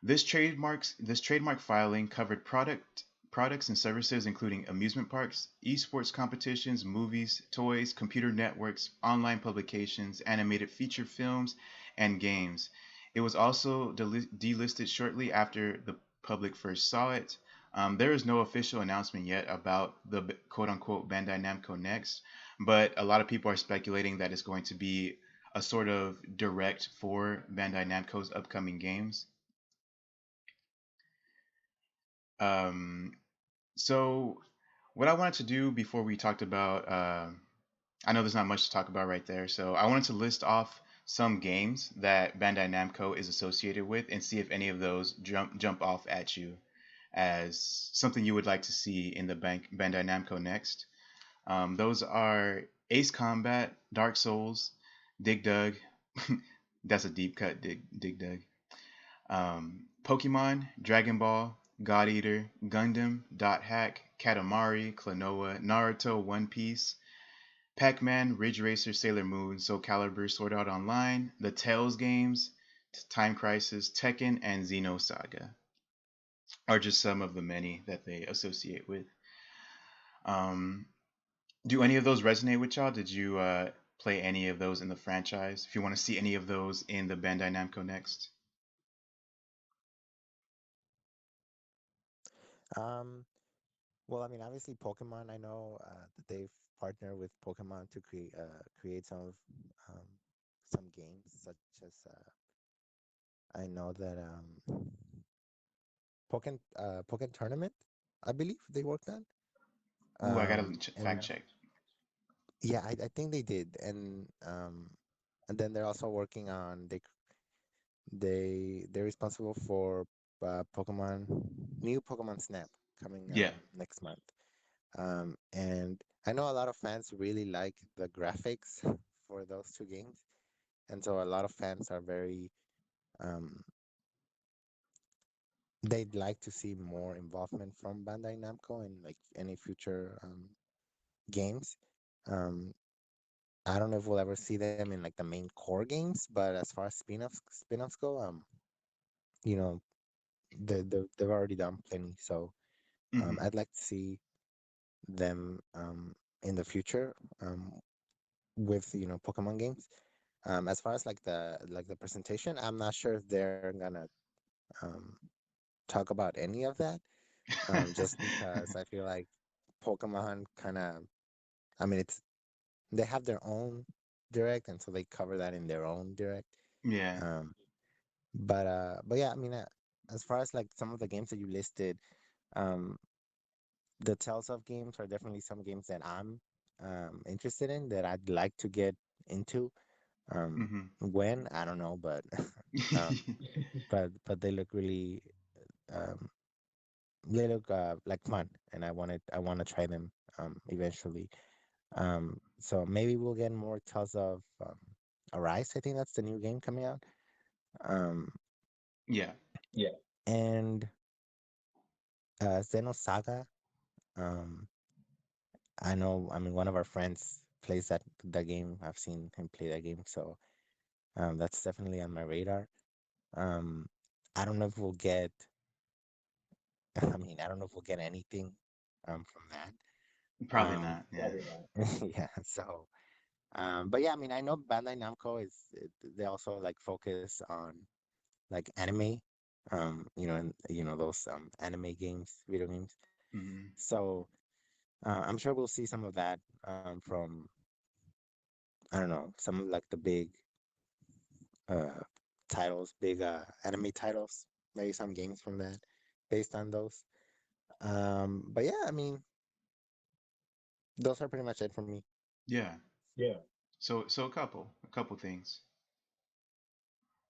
This trademark filing covered products and services including amusement parks, esports competitions, movies, toys, computer networks, online publications, animated feature films, and games. It was also delisted shortly after the public first saw it. There is no official announcement yet about the quote unquote Bandai Namco Next, but a lot of people are speculating that it's going to be a sort of direct for Bandai Namco's upcoming games. Um, so, what I wanted to do before we talked about, I know there's not much to talk about right there, so I wanted to list off some games that Bandai Namco is associated with and see if any of those jump off at you as something you would like to see in the Bandai Namco next. Those are Ace Combat, Dark Souls, Dig Dug. That's a deep cut, Dig Dug. Pokemon, Dragon Ball, God Eater, Gundam, Dot Hack, Katamari, Klonoa, Naruto, One Piece, Pac-Man, Ridge Racer, Sailor Moon, Soul Calibur, Sword Art Online, the Tales games, Time Crisis, Tekken, and Xenosaga are just some of the many that they associate with. Um, do any of those resonate with y'all? Did you play any of those in the franchise? If you want to see any of those in the Bandai Namco next. Um, well, I mean, obviously, Pokemon. I know that they've partnered with Pokemon to create um, some games, such as I know that Pokken Tournament, I believe they worked on. Ooh, I gotta fact And check. yeah, I think they did, and then they're also working on they're responsible for Pokemon new Pokemon Snap coming Yeah. next month. And I know a lot of fans really like the graphics for those two games, and so a lot of fans are very um, they'd like to see more involvement from Bandai Namco in like any future games. Um, I don't know if we'll ever see them in like the main core games, but as far as spin-offs go, you know, they've already done plenty. So Hmm. I'd like to see them in the future with Pokemon games. As far as like the presentation, I'm not sure if they're gonna um, talk about any of that. Just because I feel like Pokemon kind of, I mean, they have their own direct, and so they cover that in their own direct. Yeah. Um, but yeah, I mean, as far as like some of the games that you listed, um, the Tales of games are definitely some games that I'm interested in that I'd like to get into. Hmm. When I don't know, but um, but they look really um, they look like fun, and I want to try them eventually. So maybe we'll get more Tales of Arise. I think that's the new game coming out. Um, Yeah. and Xenosaga. Um, I know. I mean, one of our friends plays that game. I've seen him play that game, so that's definitely on my radar. Um, I don't know if we'll get. I mean, I don't know if we'll get anything from that. Probably not. Yeah. Yeah. So, but yeah, I mean, I know Bandai Namco they also like focus on like anime, and those anime games, video games. Hmm. So I'm sure we'll see some of that from I don't know some of like the big uh titles, big anime titles, maybe some games from that based on those. But yeah, I mean, those are pretty much it for me. Yeah. So a couple things.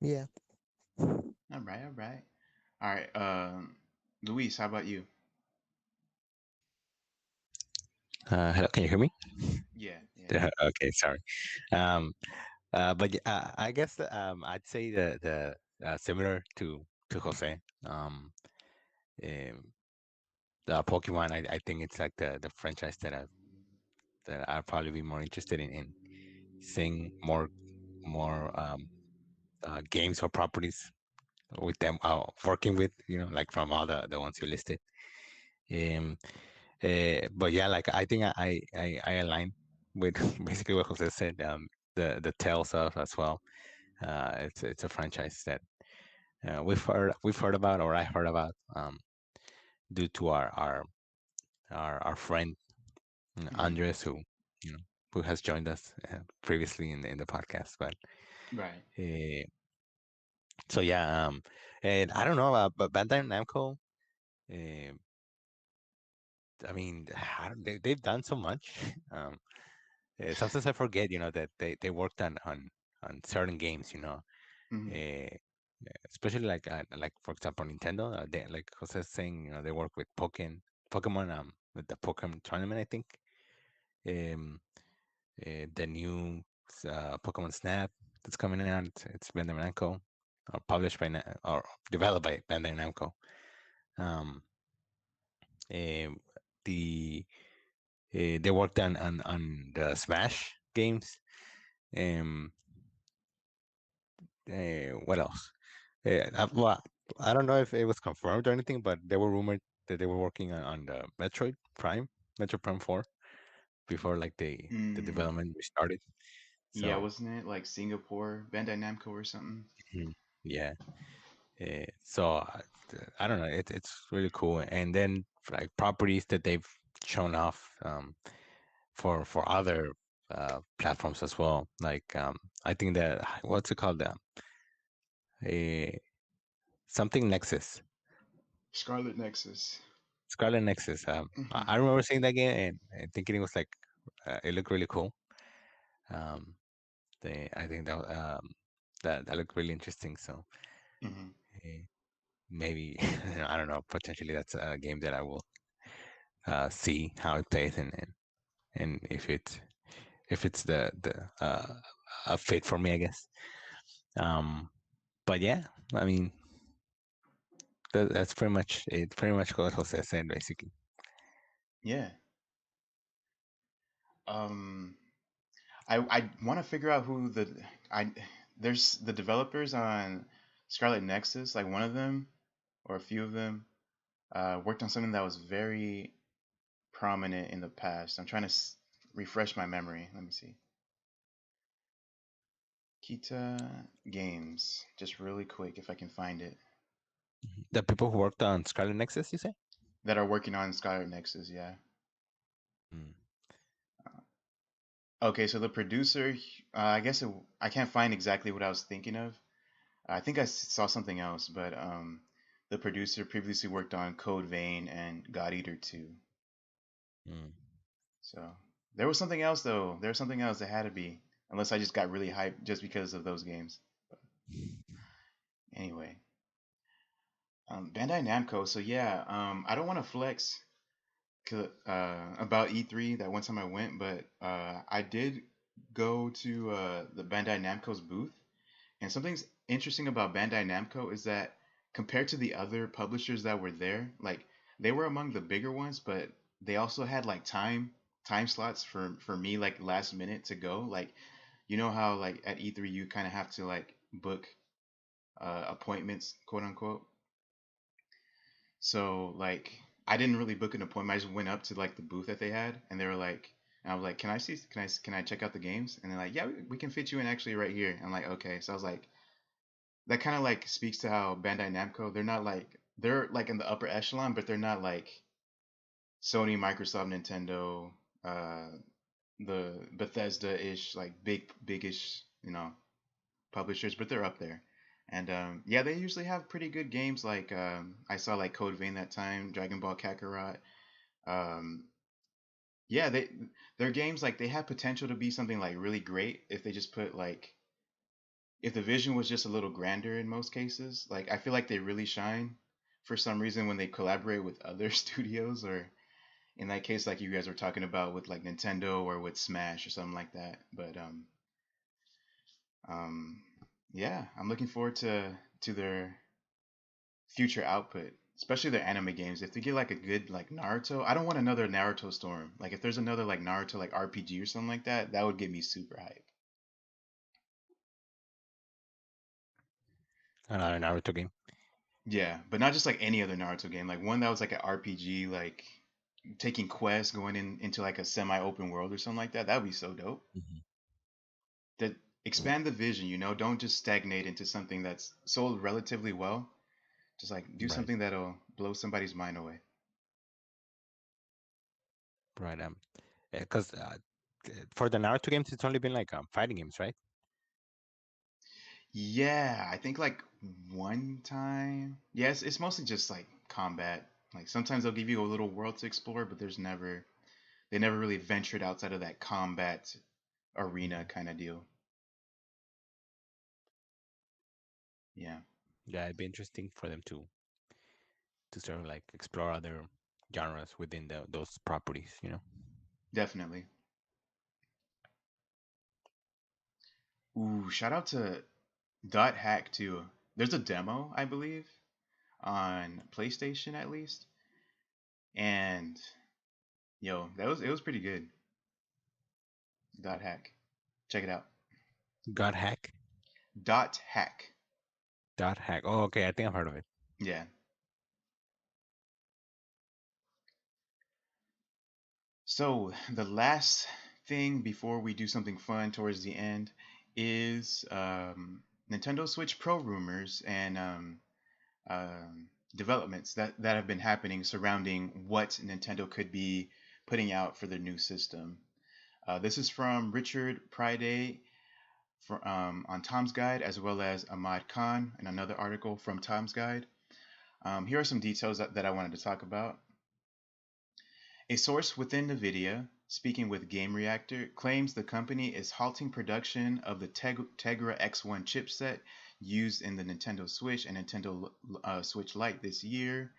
Yeah. All right. All right. All right. Luis, how about you? Hello, can you hear me? Yeah. Yeah. Okay, sorry. Um, I guess I'd say the similar to Jose. Um, the Pokemon, I think it's like the franchise that I'd probably be more interested in seeing more games or properties with them working with, like from all the ones you listed. Um, but yeah, like I think I align with basically what Jose said. The Tales of as well. It's a franchise that we've heard about, or I heard about, due to our friend Hmm. Andres, who you know who has joined us previously in the podcast. But Right. uh, so yeah, and I don't know, but Bandai Namco. Uh, I mean, they've done so much. Um, Sometimes I forget, that they worked on certain games, Hmm. uh, especially like for example Nintendo. They, like Jose is saying, they work with Pokemon, with the Pokemon tournament, I think. Um, the new Pokemon Snap that's coming out. It's Bandai Namco, or published by or developed by Bandai Namco. Um, eh, the they worked on the Smash games. Um, what else? Well, I don't know if it was confirmed or anything, but they were rumored that they were working on the Metroid Prime 4, before like the Mm. development restarted. Yeah, So wasn't it like Singapore, Bandai Namco or something? mhm, yeah. So I don't know. It's really cool. And then like properties that they've shown off, for other platforms as well. Like I think that what's it called? A something Nexus, Scarlet Nexus. Scarlet Nexus. Hmm. I remember seeing that game and thinking it was like it looked really cool. Um, I think that looked really interesting. So Hmm. uh, maybe I don't know. Potentially that's a game that I will see how it plays, and if it's the a fit for me, I guess. Um, but yeah, I mean that's pretty much it. Pretty much what Jose said, basically. Yeah. Um, I want to figure out who I there's the developers on Scarlet Nexus. Like one of them or a few of them worked on something that was very prominent in the past. I'm trying to refresh my memory. Let me see. Kita Games, just really quick if I can find it. The people who worked on Scarlet Nexus, you say? That are working on Scarlet Nexus, yeah. Mm. Okay, so the producer, I guess I can't find exactly what I was thinking of. I think I saw something else, but the producer previously worked on Code Vein and God Eater 2. Mm. So there was something else though. There was something else that had to be, unless I just got really hyped just because of those games. But anyway, Bandai Namco. So yeah, I don't want to flex about E3 that one time I went, but I did go to the Bandai Namco's booth. And something's interesting about Bandai Namco is that compared to the other publishers that were there, like they were among the bigger ones, but they also had like time slots for me like last minute to go. Like you know how like at E3 you kind of have to like book appointments, quote unquote. So like I didn't really book an appointment. I just went up to like the booth that they had, and they were like, and I was like, can I check out the games? And they're like, yeah, we can fit you in actually right here. I'm like, okay. So I was like, that kind of like speaks to how Bandai Namco, they're like in the upper echelon, but they're not like Sony, Microsoft, Nintendo, uh, the Bethesda-ish, like big-ish, publishers, but they're up there. And yeah, they usually have pretty good games. Like I saw like Code Vein that time, Dragon Ball Kakarot. Um, yeah, their games like they have potential to be something like really great if they just put like if the vision was just a little grander in most cases. Like I feel like they really shine for some reason when they collaborate with other studios, or in that case like you guys were talking about with like Nintendo or with Smash or something like that. But um yeah, I'm looking forward to their future output, especially their anime games. If they get like a good like Naruto, I don't want another Naruto Storm. Like if there's another like Naruto like RPG or something like that, that would get me super hype. Another Naruto game. Yeah, but not just like any other Naruto game. Like one that was like an RPG, like taking quests, going into like a semi-open world or something like that. That would be so dope. Mhm. That expand the vision, don't just stagnate into something that's sold relatively well. Just like do Right, something that'll blow somebody's mind away. right. Because for the Naruto games, it's only been like fighting games, right? Yeah, I think like one time. Yes, it's mostly just like combat. Like sometimes they'll give you a little world to explore, but they never really ventured outside of that combat arena Mhm. kind of deal. Yeah, Yeah, it'd be interesting for them to sort of like explore other genres within those properties, you know. definitely. Ooh, shout out to Dot Hack too. There's a demo, I believe, on PlayStation at least, and yo, it was pretty good. Dot Hack, check it out. God hack, Dot Hack, dot hack. Oh, okay, I think I've heard of it. yeah. So the last thing before we do something fun towards the end is Nintendo Switch Pro rumors and developments that have been happening surrounding what Nintendo could be putting out for their new system. This is from Richard Priday on Tom's Guide, as well as Ahmad Khan in another article from Tom's Guide. Here are some details that I wanted to talk about. A source within NVIDIA, speaking with Game Reactor, claims the company is halting production of the Tegra X1 chipset used in the Nintendo Switch and Nintendo Switch Lite this year.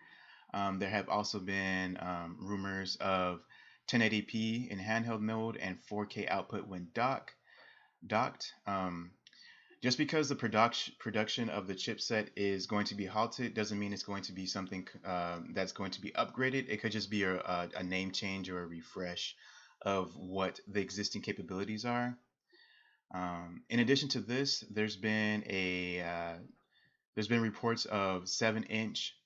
There have also been rumors of 1080p in handheld mode and 4K output when docked. Just because the production of the chipset is going to be halted doesn't mean it's going to be something that's going to be upgraded. It could just be a name change or a refresh of what the existing capabilities are. In addition to this, there's been reports of 7-inch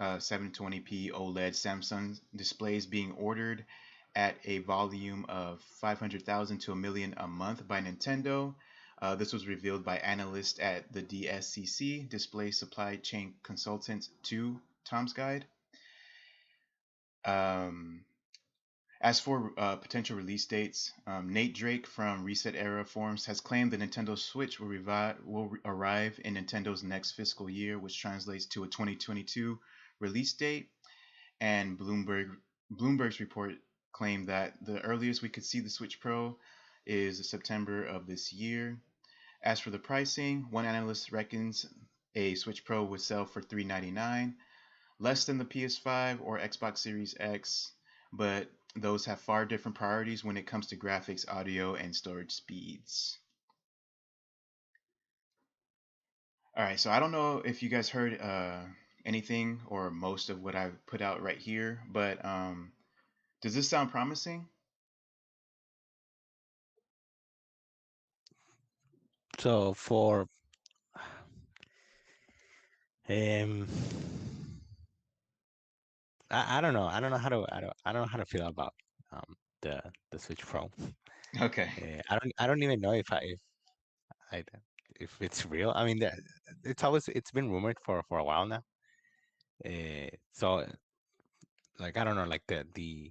720p OLED Samsung displays being ordered at a volume of 500,000 to a million a month by Nintendo. This was revealed by analysts at the DSCC, Display Supply Chain Consultant, to Tom's Guide. Um, as for potential release dates, Nate Drake from Reset Era Forums has claimed the Nintendo Switch will arrive in Nintendo's next fiscal year, which translates to a 2022 release date. And Bloomberg's report claimed that the earliest we could see the Switch Pro is September of this year. As for the pricing, one analyst reckons a Switch Pro would sell for $399, less than the PS5 or Xbox Series X, but those have far different priorities when it comes to graphics, audio, and storage speeds. All right, so I don't know if you guys heard anything or most of what I put out right here, but does this sound promising? So for um, I don't know. I don't know how to feel about um the Switch Pro. Okay. I don't even know I if it's real. I mean, it's been rumored for a while now. So like I don't know, like the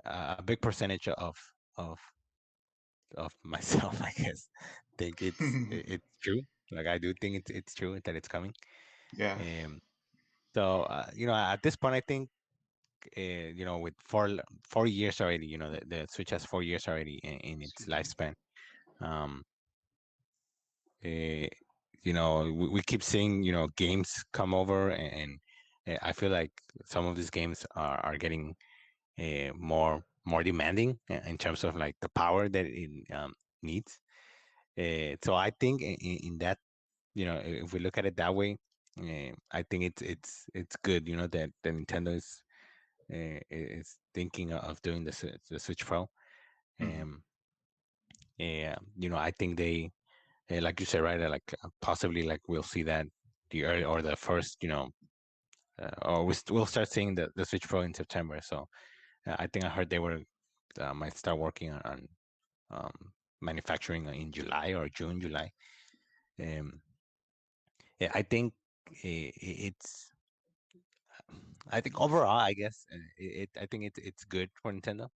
a big percentage of of myself, I guess, think it's true. Like I do think it's true that it's coming. Yeah. Um, so you know, at this point, I think you know, with 4 years already, you know, the Switch has 4 years already in its Excuse me. lifespan. Um, uh, you know, we keep seeing, you know, games come over, and I feel like some of these games are getting more demanding in terms of like the power that it needs. So I think in that, you know, if we look at it that way, I think it's good, you know, that the Nintendo is thinking of doing the Switch Pro. Hmm. Um, yeah, you know, I think they, like you said, right, like possibly like we'll see that the early or the first, you know, or we'll start seeing the Switch Pro in September. So I think I heard they were might start working on manufacturing in July or June, July. Um, yeah, I think it's. I think overall, I guess I think it's good for Nintendo.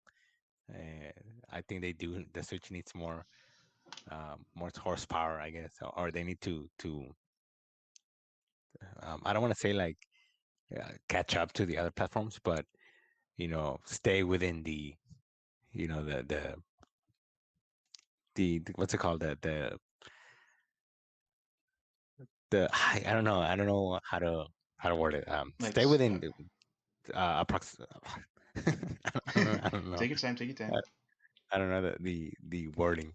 Uh, I think they do. The Switch needs more horsepower, I guess, or they need to. I don't want to say like catch up to the other platforms, but stay within you know the what's it called, the I don't know how to word it. Like, Stay within the approx. I don't know. take your time, take your time. I, I don't know the wording.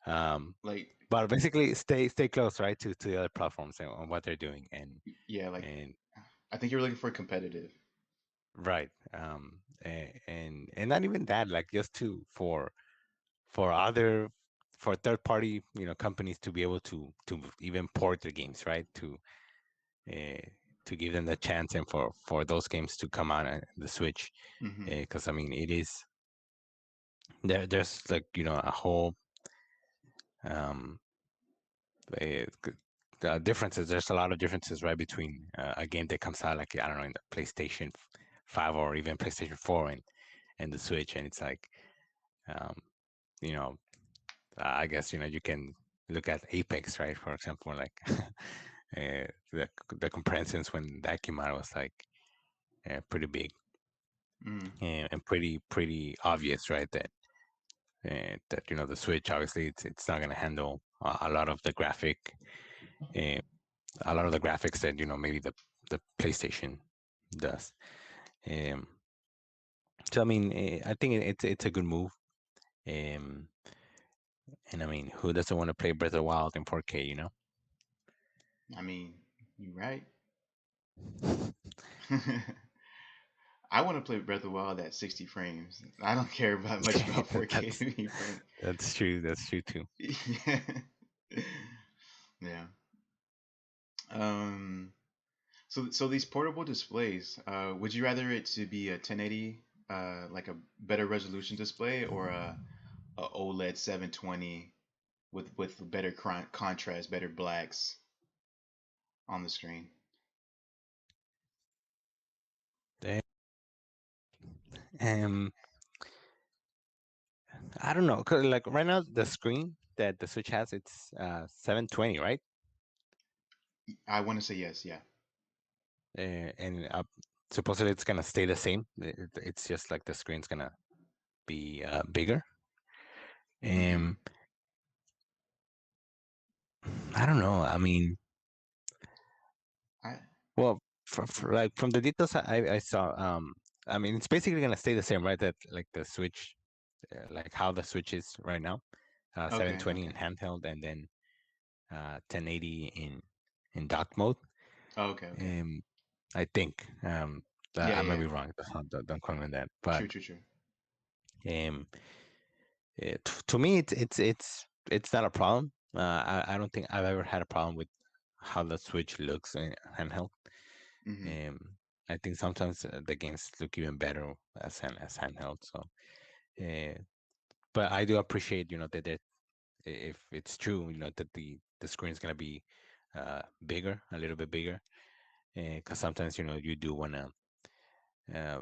Um, Like, but basically, stay close, right, to the other platforms and on what they're doing, yeah, like and I think you're looking for competitive. right, and not even that, like just for other for third party companies to be able to even port their games, right, uh, to give them the chance and for those games to come out on the Switch, Hmm. because I mean it is there's like a whole um differences. There's a lot of differences, right, between a game that comes out like I don't know in the PlayStation 5 or even PlayStation 4 and the Switch, and it's like um, you know I guess you can look at Apex, right, for example, like the comparisons when that came out was like pretty big Mm. and pretty obvious, right, that the Switch obviously it's not going to handle a lot of the uh, graphics that maybe the PlayStation does. Um, so I mean, I think it's a good move. Um, and I mean, who doesn't want to play Breath of the Wild in 4K? I mean, you're right. I want to play Breath of the Wild at 60 frames. I don't care about much about 4K that's to be frank. that's true. That's true too. Yeah. Yeah. Um. So these portable displays, would you rather it to be a 1080, like a better resolution display, or a OLED 720 with better contrast, better blacks on the screen? Um, I don't know, 'cause like right now the screen that the Switch has, it's 720, right? I want to say yes. Yeah. And supposedly it's gonna stay the same. It's just like the screen's gonna be bigger. Mm-hmm. Um, I don't know. I mean, I. well, like from the details I saw, I mean, it's basically gonna stay the same, right? That like the Switch, like how the Switch is right now, Okay. 720 in Okay. handheld, and then 1080 in dock mode. Okay. Okay. Um, I think Yeah. I might Yeah. be wrong. Don't quote me on that. But True. True. True. um, to me, it's not a problem. I don't think I've ever had a problem with how the Switch looks in handheld. Mm-hmm. Um, I think sometimes the games look even better as handheld. So, uh, but I do appreciate that if it's true, that the screen is gonna be bigger, a little bit bigger, because sometimes you do wanna. Uh,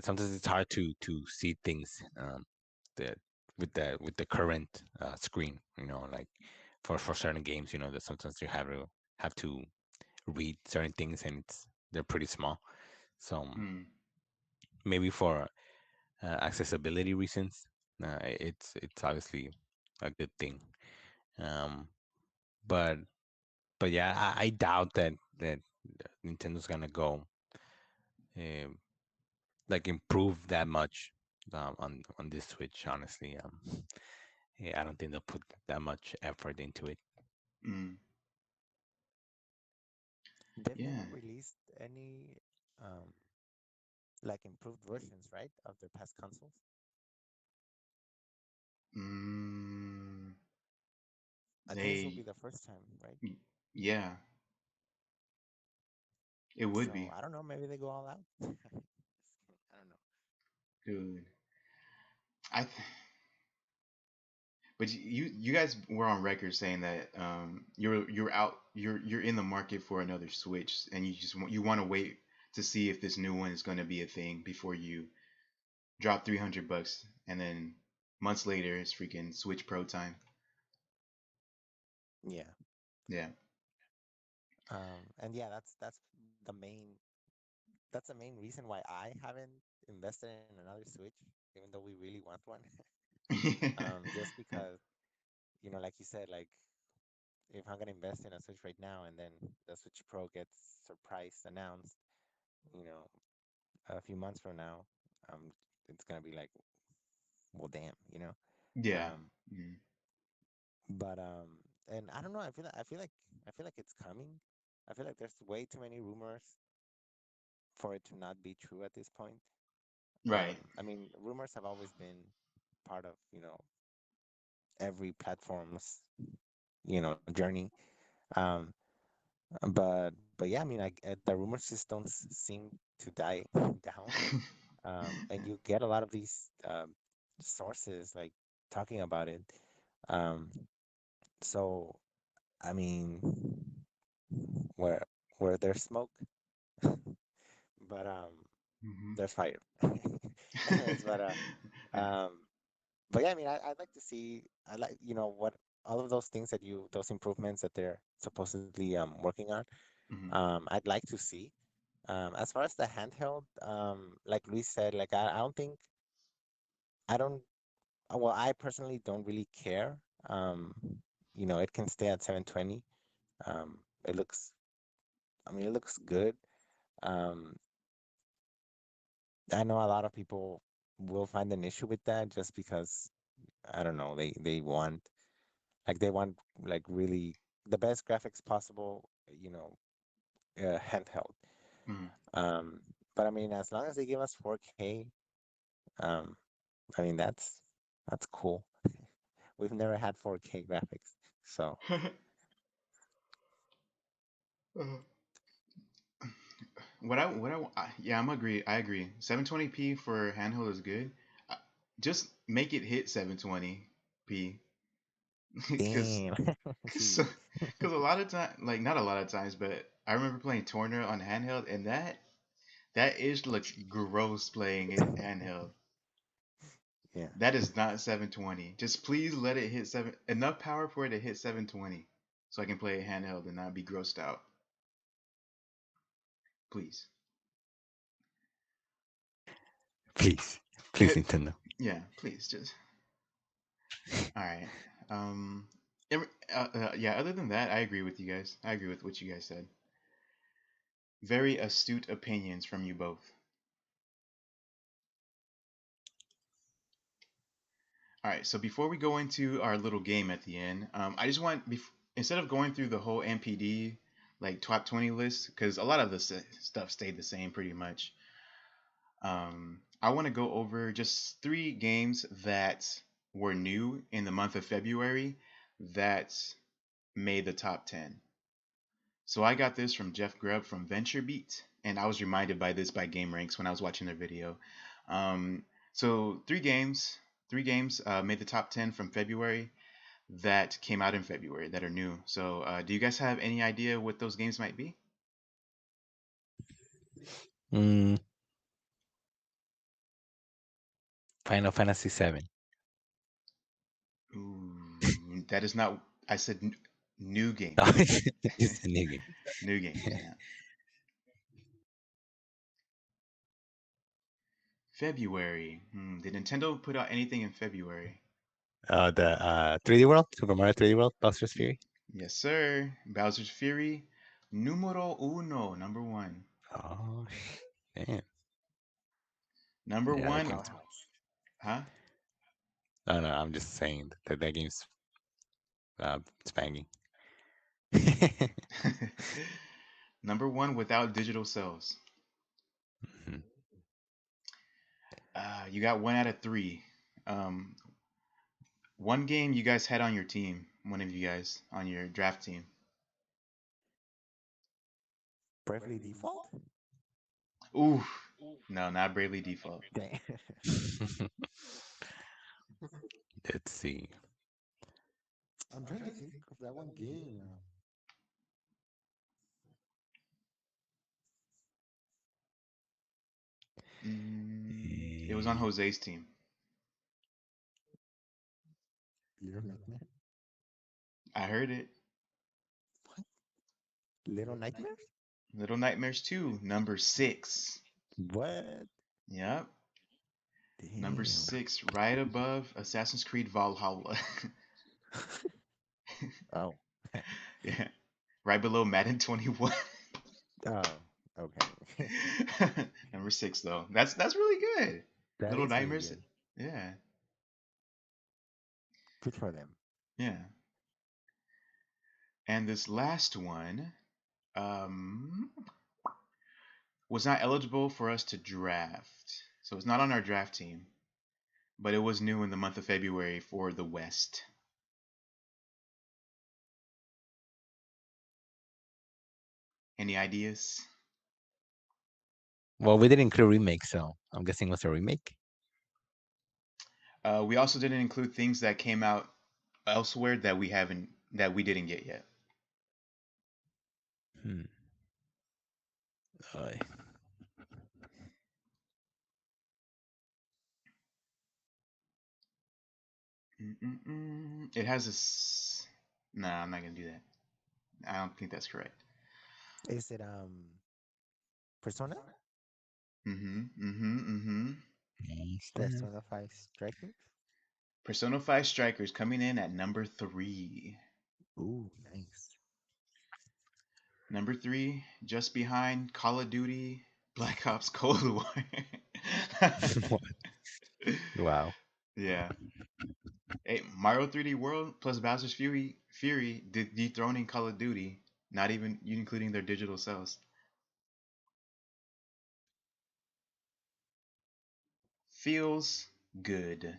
Sometimes it's hard to see things that with the current screen. Like for certain games, that sometimes you have to read certain things and they're pretty small. So Mm. maybe for accessibility reasons, it's obviously a good thing. Um, but but yeah, I doubt that Nintendo's gonna go uh, like improve that much on this Switch. Honestly, yeah, I don't think they'll put that much effort into it. Mm. They've never Yeah. released any um, like improved versions, right, of their past consoles. Mm. I think this will be They. the first time, right? Yeah. It would So be I don't know. Maybe they go all out. I don't know. good. I. But you guys were on record saying that you're in the market for another Switch, and you want to wait to see if this new one is going to be a thing before you drop $300. and then months later it's freaking Switch Pro time. Yeah. Yeah. And yeah, the main that's the main reason why I haven't invested in another Switch, even though we really want one. Just because, like you said, like if I'm gonna invest in a Switch right now and then the Switch Pro gets surprise announced, you know, a few months from now, it's gonna be like, well, damn. Yeah. Um, Mm. but and I don't know. I feel like it's coming. I feel like there's way too many rumors for it to not be true at this point. Right. I mean, rumors have always been part of, every platform's, journey. Um, but yeah, I mean, the rumors just don't seem to die down. And you get a lot of these sources like talking about it. Um, so I mean, where where there's smoke, but Hmm. there's fire. Anyways, Yeah. um, but yeah, I mean, I'd like to see, I like, what all of those things those improvements that they're supposedly working on. Hmm. I'd like to see. As far as the handheld, like Luis said, like I don't think I don't well, I personally don't really care. It can stay at 720. It looks, I mean, it looks good. Um, I know a lot of people will find an issue with that just because I don't know, they want like really the best graphics possible, handheld. Hmm. Um, but I mean, as long as they give us 4K, um, I mean that's cool. We've never had 4K graphics, so Yeah, I agree. 720p for handheld is good. Uh, Just make it hit 720p, because damn. so, See, because a lot of time, like not a lot of times, but I remember playing Torner on handheld, and that ish looks gross playing it handheld. yeah. That is not 720. Just please let it hit enough power for it to hit 720, so I can play it handheld and not be grossed out. Please. Please, please, Nintendo. Yeah, please just. All right. Um. Yeah. Other than that, I agree with you guys. I agree with what you guys said. Very astute opinions from you both. All right. So before we go into our little game at the end, I just want instead of going through the whole MPD like top 20 list, because a lot of the stuff stayed the same pretty much. I want to go over just 3 games that were new in the month of February that made the top 10. So I got this from Jeff Grubb from VentureBeat, and I was reminded by this by Game Ranks when I was watching their video. Um, so 3 games made the top 10 from February that came out in February that are new. So do you guys have any idea what those games might be? Mm, Final Fantasy 7. Ooh, that is not. I said new Oh, games. it's a new game. New games. Yeah. February. Did Nintendo put out anything in February? The 3D World, Super Mario 3D World, Bowser's Fury. Yes, sir. Bowser's Fury. Numero uno. Number one. Oh, damn. Number Yeah, that one. game's. Powerhouse. Huh? No, no, I'm just saying that game's it's banging. Number one without digital cells. Mhm. You got 1 out of 3. Um, one game you guys had on your team. One of you guys on your draft team. Bravely Default? Ooh. No, not Bravely Default. Dang. Let's see. I'm trying to think of that one game. It was on Jose's team. Little Nightmare? I heard it. What? Little Nightmares? Little Nightmares 2, number 6. What? Yep. Number Damn. 6, right above Assassin's Creed Valhalla. Oh. Yeah. Right below Madden 21. Oh, okay. Number 6 though. That's really good. That Little is really Nightmares. good. Yeah. Good for them. Yeah. And this last one um was not eligible for us to draft. So it's not on our draft team, but it was new in the month of February for the West. Any ideas? Well, we didn't include remake, so I'm guessing it was a remake. We also didn't include things that came out elsewhere that we didn't get yet. Hmm. Ay. It has a. No, I'm not gonna do that. I don't think that's correct. Is it Persona? Mm-hmm. Mm-hmm. Mm-hmm. Persona 5 Strikers? Persona 5 Strikers coming in at number 3. Ooh, nice. Number 3, just behind Call of Duty Black Ops Cold War. Wow. Yeah. Hey, Mario 3D World plus Bowser's Fury dethroning Call of Duty, not even including their digital sales. Feels good.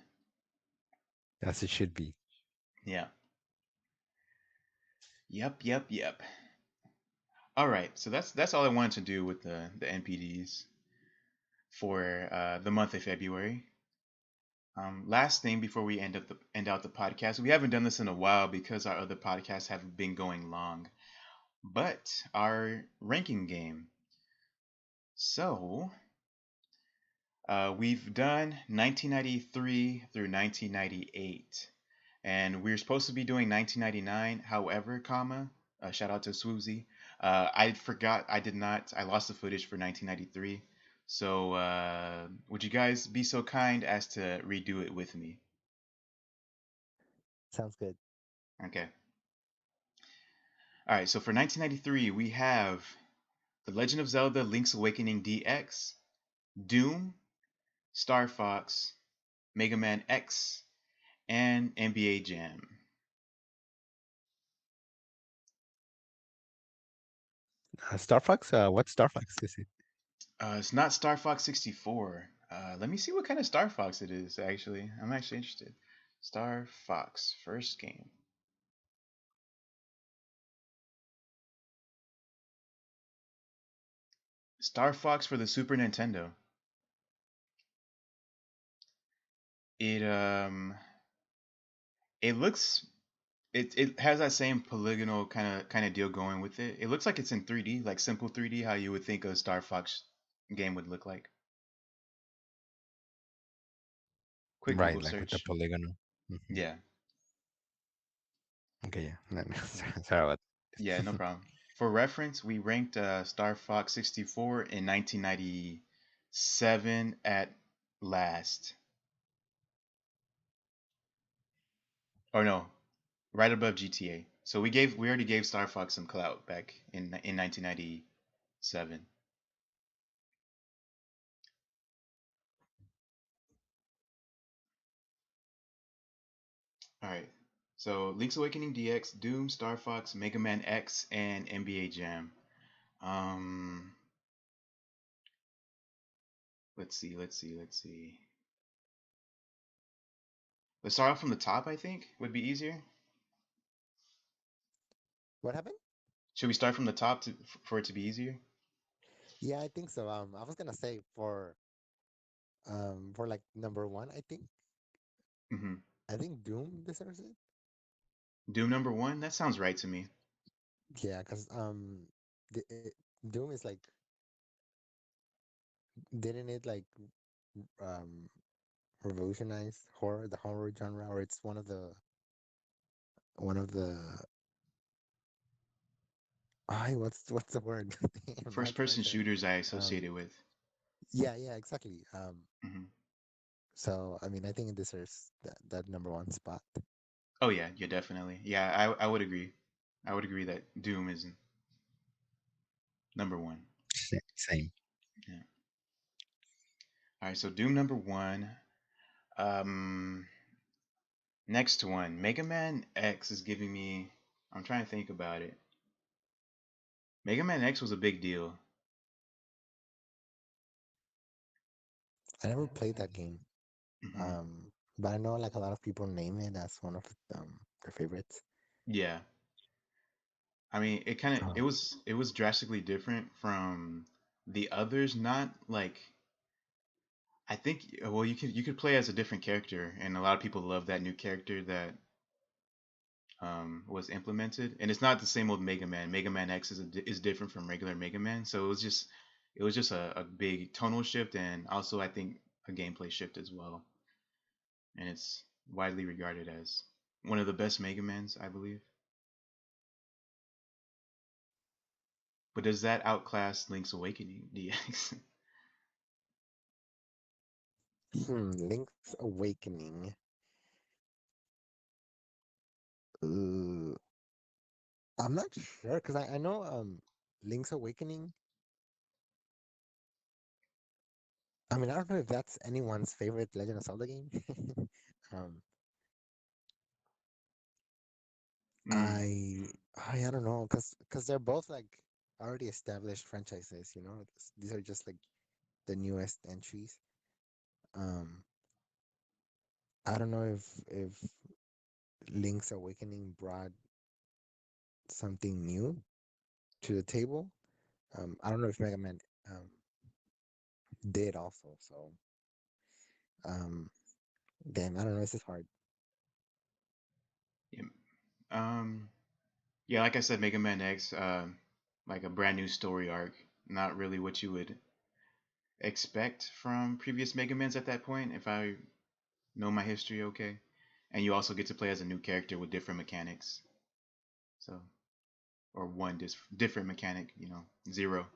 As it should be. Yeah. Yep, yep, yep. All right. So that's all I wanted to do with the NPDs for the month of February. Last thing before we end out the podcast, we haven't done this in a while because our other podcasts have been going long. But our ranking game. So we've done 1993 through 1998, and we're supposed to be doing 1999. However, shout out to Swoozy. I forgot. I did not. I lost the footage for 1993. So would you guys be so kind as to redo it with me? Sounds good. Okay. All right. So for 1993, we have The Legend of Zelda: Link's Awakening DX, Doom, Star Fox, Mega Man X, and NBA Jam. Star Fox? What Star Fox is it? It's not Star Fox 64. Let me see what kind of Star Fox it is, actually. I'm actually interested. Star Fox, first game. Star Fox for the Super Nintendo. It it looks it has that same polygonal kind of deal going with it. It looks like it's in 3D, like simple 3D, how you would think a Star Fox game would look like. Quick Right, Google like with the search. polygonal. Yeah, Okay, yeah. Sorry about yeah, no problem. For reference, we ranked Star Fox 64 in 1997 at last. Or no, right above GTA. So we already gave Star Fox some clout back in 1997. All right. So Link's Awakening DX, Doom, Star Fox, Mega Man X, and NBA Jam. Um, let's see. Let's start off from the top. I think would be easier. What happened? Should we start from the top for it to be easier? Yeah, I think so. I was gonna say for like number one, Hmm. I think Doom deserves it. Doom number one. That sounds right to me. Yeah, because Doom is like didn't it like um revolutionize horror, the horror genre, or it's one of the one of the what's the word? Damn, how First can I person say it? shooters I Um, associated with. yeah, exactly. Hmm. So I mean, I think it deserves that number one spot. Oh yeah, yeah, definitely. Yeah, I would agree. I would agree that Doom is number one. Same. Yeah. All right, so Doom number one. Um, Next one, Mega Man X is giving me. I'm trying to think about it. Mega Man X was a big deal. I never played that game, Hmm. um, but I know like a lot of people name it as one of their favorites. Yeah, I mean, Oh, it was drastically different from the others. Not like I think. Well, you could play as a different character, and a lot of people love that new character that was implemented. And it's not the same old Mega Man. Mega Man X is different from regular Mega Man. So it was just a big tonal shift, and also I think a gameplay shift as well. And it's widely regarded as one of the best Mega Mans, I believe. But does that outclass Link's Awakening DX? Link's Awakening. Uh, I'm not sure because I know Link's Awakening. I mean, I don't know if that's anyone's favorite Legend of Zelda game. um, Mm, I I don't know because they're both like already established franchises. These are just like the newest entries. Um, I don't know if Link's Awakening brought something new to the table. I don't know if Mega Man um, did also. So, um, damn, I don't know. This is hard. yeah. Um, yeah, like I said, Mega Man X, like a brand new story arc. Not really what you would expect from previous Mega Mans at that point, if I know my history okay. And you also get to play as a new character with different mechanics. So, or different mechanic, zero.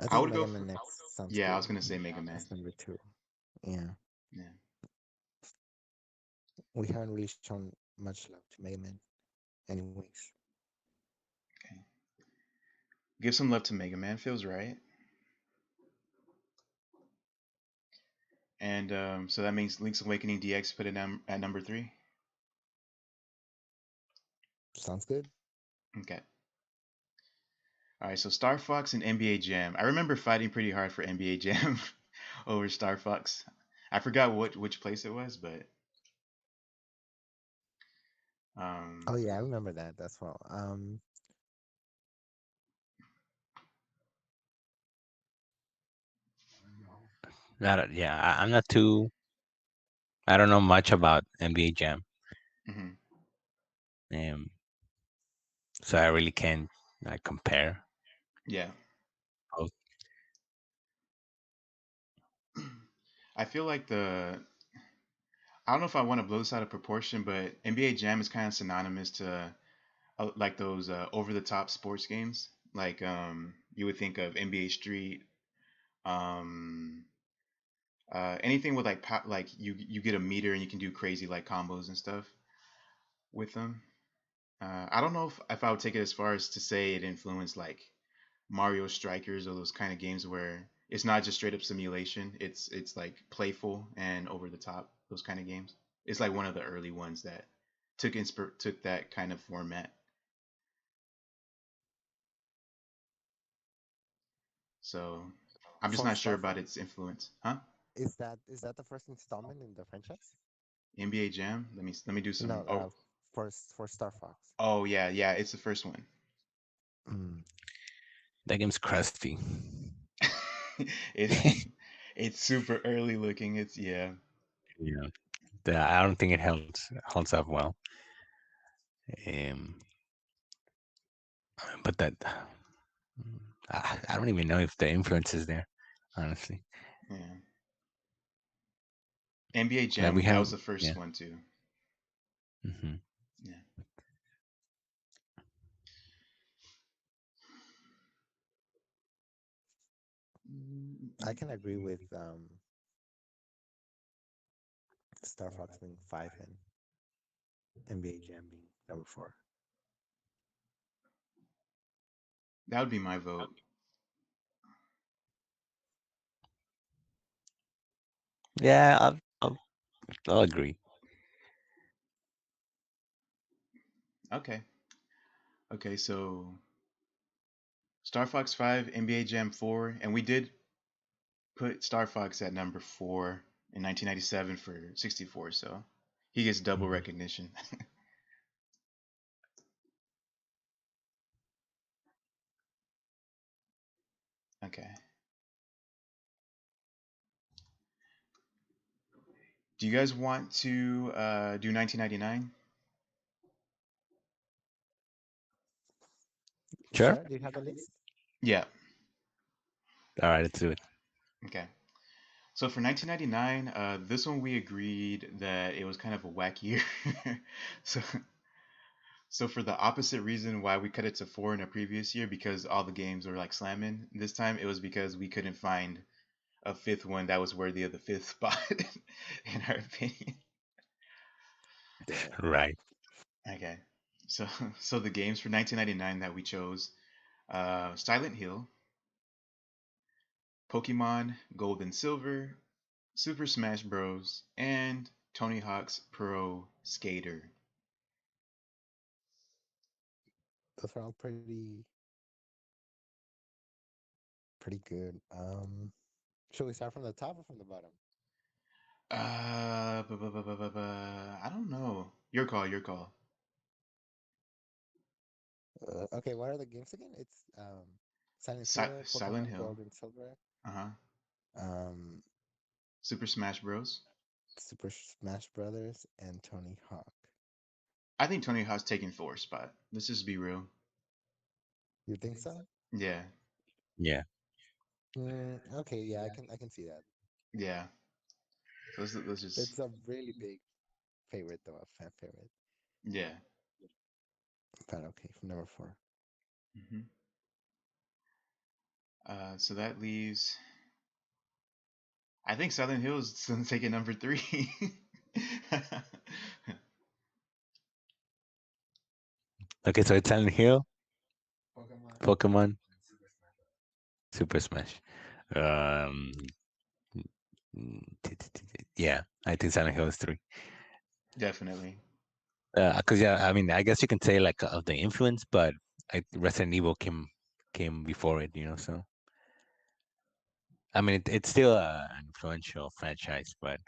I I think would go Mega for, Man X sounds yeah, I good was gonna say Mega Man. as number two. Yeah, Yeah. we haven't really shown much love to Mega Man, anyways. Okay. Give some love to Mega Man. Feels right. And so that means Link's Awakening DX put it at number three. Sounds good. Okay. All right. So Star Fox and NBA Jam. I remember fighting pretty hard for NBA Jam over Star Fox. I forgot which place it was, but Oh um, yeah, I remember that as well. Not, yeah, I'm not too. I don't know much about NBA Jam, mhm. um, so I really can't like compare. Yeah. Both. I feel like I don't know if I want to blow this out of proportion, but NBA Jam is kind of synonymous to like those over the top sports games. Like you would think of NBA Street, um, anything with like like you get a meter and you can do crazy like combos and stuff with them. I don't know if I would take it as far as to say it influenced like Mario Strikers or those kind of games where it's not just straight up simulation. It's like playful and over the top. Those kind of games. It's like one of the early ones that took that kind of format. So I'm just for not sure Star about Fox, its influence, huh? is that the first installment in the franchise? NBA Jam. Let me do some. No, Oh, for Star Fox. oh yeah, yeah. It's the first one. Mm. That game's crusty. it it's super early looking. It's yeah. Yeah, I don't think it holds up well. Um, but that I don't even know if the influence is there, honestly. Yeah. NBA Like we Jam, that have, was the yeah. first one too. Hmm. Yeah. I can agree with Star Fox being 5 and NBA Jam being number 4. That would be my vote. Yeah, I'll agree. Okay. Okay, so Star Fox 5, NBA Jam 4, and we did put Star Fox at number 4 in 1997 for 64, so he gets double Mhm. recognition. Okay. Do you guys want to do 1999? Sure. Sure, do you have the list? Yeah. All right, let's do it. Okay. So for 1999, this one we agreed that it was kind of a whack year. so so for the opposite reason why we cut it to 4 in a previous year because all the games were like slamming, this time it was because we couldn't find a fifth one that was worthy of the fifth spot in our opinion. Damn. Right. Okay. So so the games for 1999 that we chose, Silent Hill, Pokemon Gold and Silver, Super Smash Bros, and Tony Hawk's Pro Skater. Those are all pretty good. Should we start from the top or from the bottom? I don't know. Your call, your call. Okay, what are the games again? It's Silent Hill, Silent Pokemon Hill. Gold and Silver, Uh-huh. um, Super Smash Bros. Super Smash Brothers, and Tony Hawk. I think Tony Hawk's taking fourth spot. Let's just be real. You think so? Yeah. Yeah. Okay, yeah, I can see that. Yeah. So let's just It's a really big favorite though, a fan favorite. yeah. But okay, from number 4. Hmm. So that leaves. I think Silent Hill is taking number 3. Okay, so it's Silent Hill, Pokemon, Pokemon, and Super Smash Bros. Super Smash. Um, yeah, I think Silent Hill is 3. Definitely. Cause yeah, I mean, I guess you can say like of the influence, but Resident Evil came before it, you know. So I mean, it's still an influential franchise, but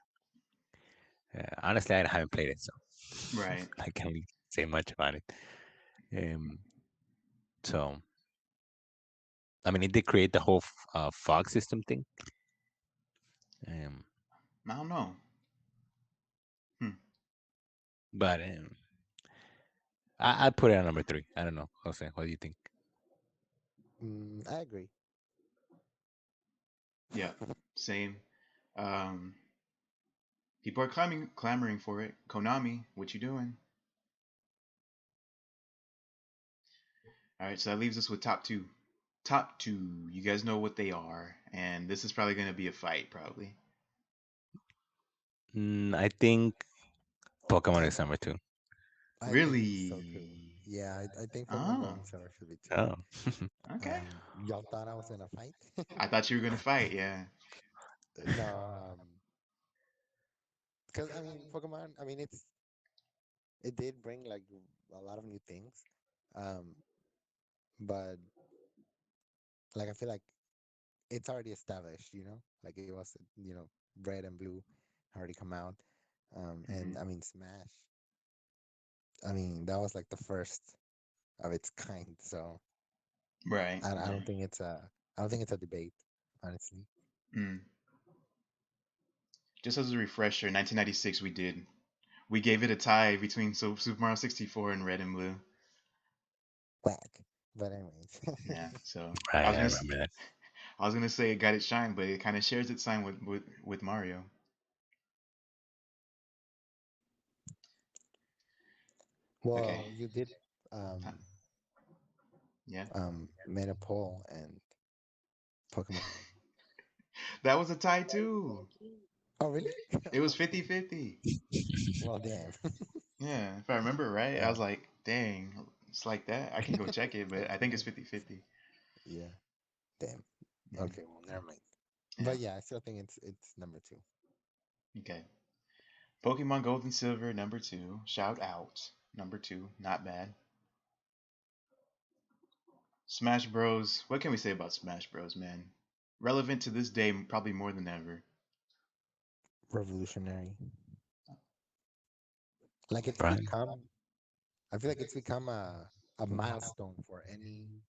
honestly, I haven't played it, so Right. I can't really say much about it. Um, so I mean, it did create the whole fog system thing. Um, I don't know. Hmm. but I'd put it on number 3. I don't know, Jose. What do you think? I agree. Yeah. Same. Um, People are clamoring for it. Konami, what you doing? All right, so that leaves us with top two. Top two, you guys know what they are, and this is probably going to be a fight, probably. I think Pokemon is number 2. I think so too. Really? Yeah, I think Pokemon Gold Oh, and Silver should be 2. Oh, okay. Y'all thought I was in a fight? I thought you were going to fight, yeah. No, because I mean, Pokemon. I mean, it did bring like a lot of new things, um, but like I feel like it's already established. Like it was, Red and Blue already come out, Hmm. and I mean Smash. I mean that was like the first of its kind. So Right, I right. don't think I don't think it's a debate, honestly. Mm. Just as a refresher, 1996 we gave it a tie between Super Mario 64 and Red and Blue. Whack. But anyways, Yeah, so I right. was I gonna remember that. I was gonna say it got its shine, but it kind of shares its shine with Mario. Okay. Well, you did Huh. um Yeah. made a poll and Pokemon won. That was a tie too. Oh, really? It was Oh, 50-50. well, damn. Yeah, if I remember right, I Yeah. was like, dang, it's like that. I can go check it, but I think it's 50-50. Yeah. Damn. Mhm. Okay, well, never mind. Yeah. But yeah, I still think it's number two. Okay. Pokemon Gold and Silver, number two. Shout out. Number two. Not bad. Smash Bros. What can we say about Smash Bros, man? Relevant to this day, probably more than ever. Revolutionary. Like it's Right. become, I feel like it's become a milestone for any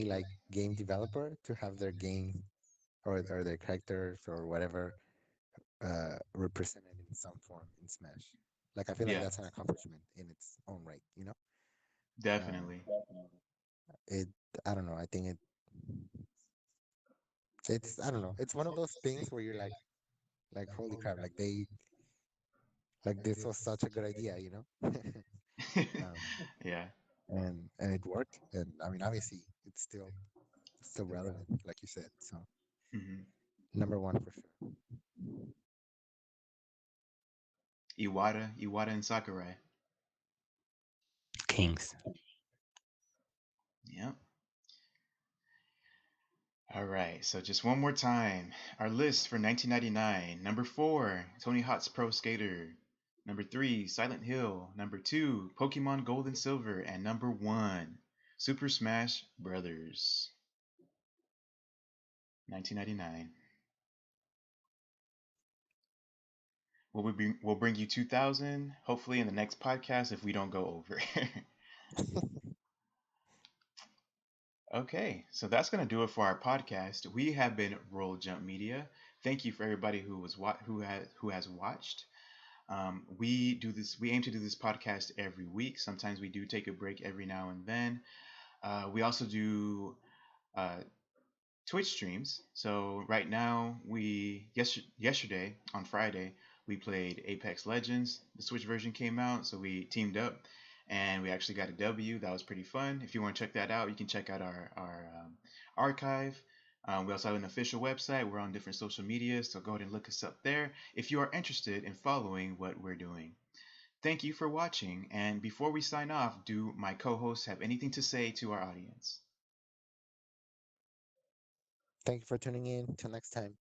like game developer to have their game or their characters or whatever represented in some form in Smash. Like I feel like Yeah, that's an accomplishment in its own right, you know? Um, definitely. it I don't know. I think it's I don't know. It's one of those things where you're like holy crap, like this was such a good idea, you know? um, Yeah. and it worked. And I mean, obviously, it's still relevant, like you said. So hmm number one for sure. Iwata and Sakurai. Kings. Yep. All right, so just one more time. Our list for 1999. Number four, Tony Hawk's Pro Skater. Number three, Silent Hill. Number two, Pokemon Gold and Silver. And number one, Super Smash Brothers. 1999. We'll bring you 2000, hopefully in the next podcast if we don't go over. Okay, so that's gonna do it for our podcast. We have been Roll Jump Media. Thank you for everybody who has watched. We do this. We aim to do this podcast every week. Sometimes we do take a break every now and then. We also do uh, Twitch streams. So right now, yesterday on Friday we played Apex Legends. The Switch version came out, so we teamed up and we actually got a W. That was pretty fun. If you want to check that out, you can check out our archive. We also have an official website. We're on different social media, so go ahead and look us up there if you are interested in following what we're doing. Thank you for watching. And before we sign off, do my co-hosts have anything to say to our audience? Thank you for tuning in. Till next time.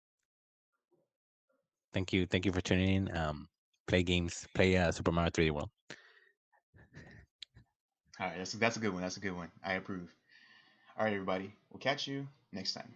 Thank you for tuning in. Play games. Play Super Mario 3D World. All right, that's a good one. That's a good one. I approve. All right, everybody. We'll catch you next time.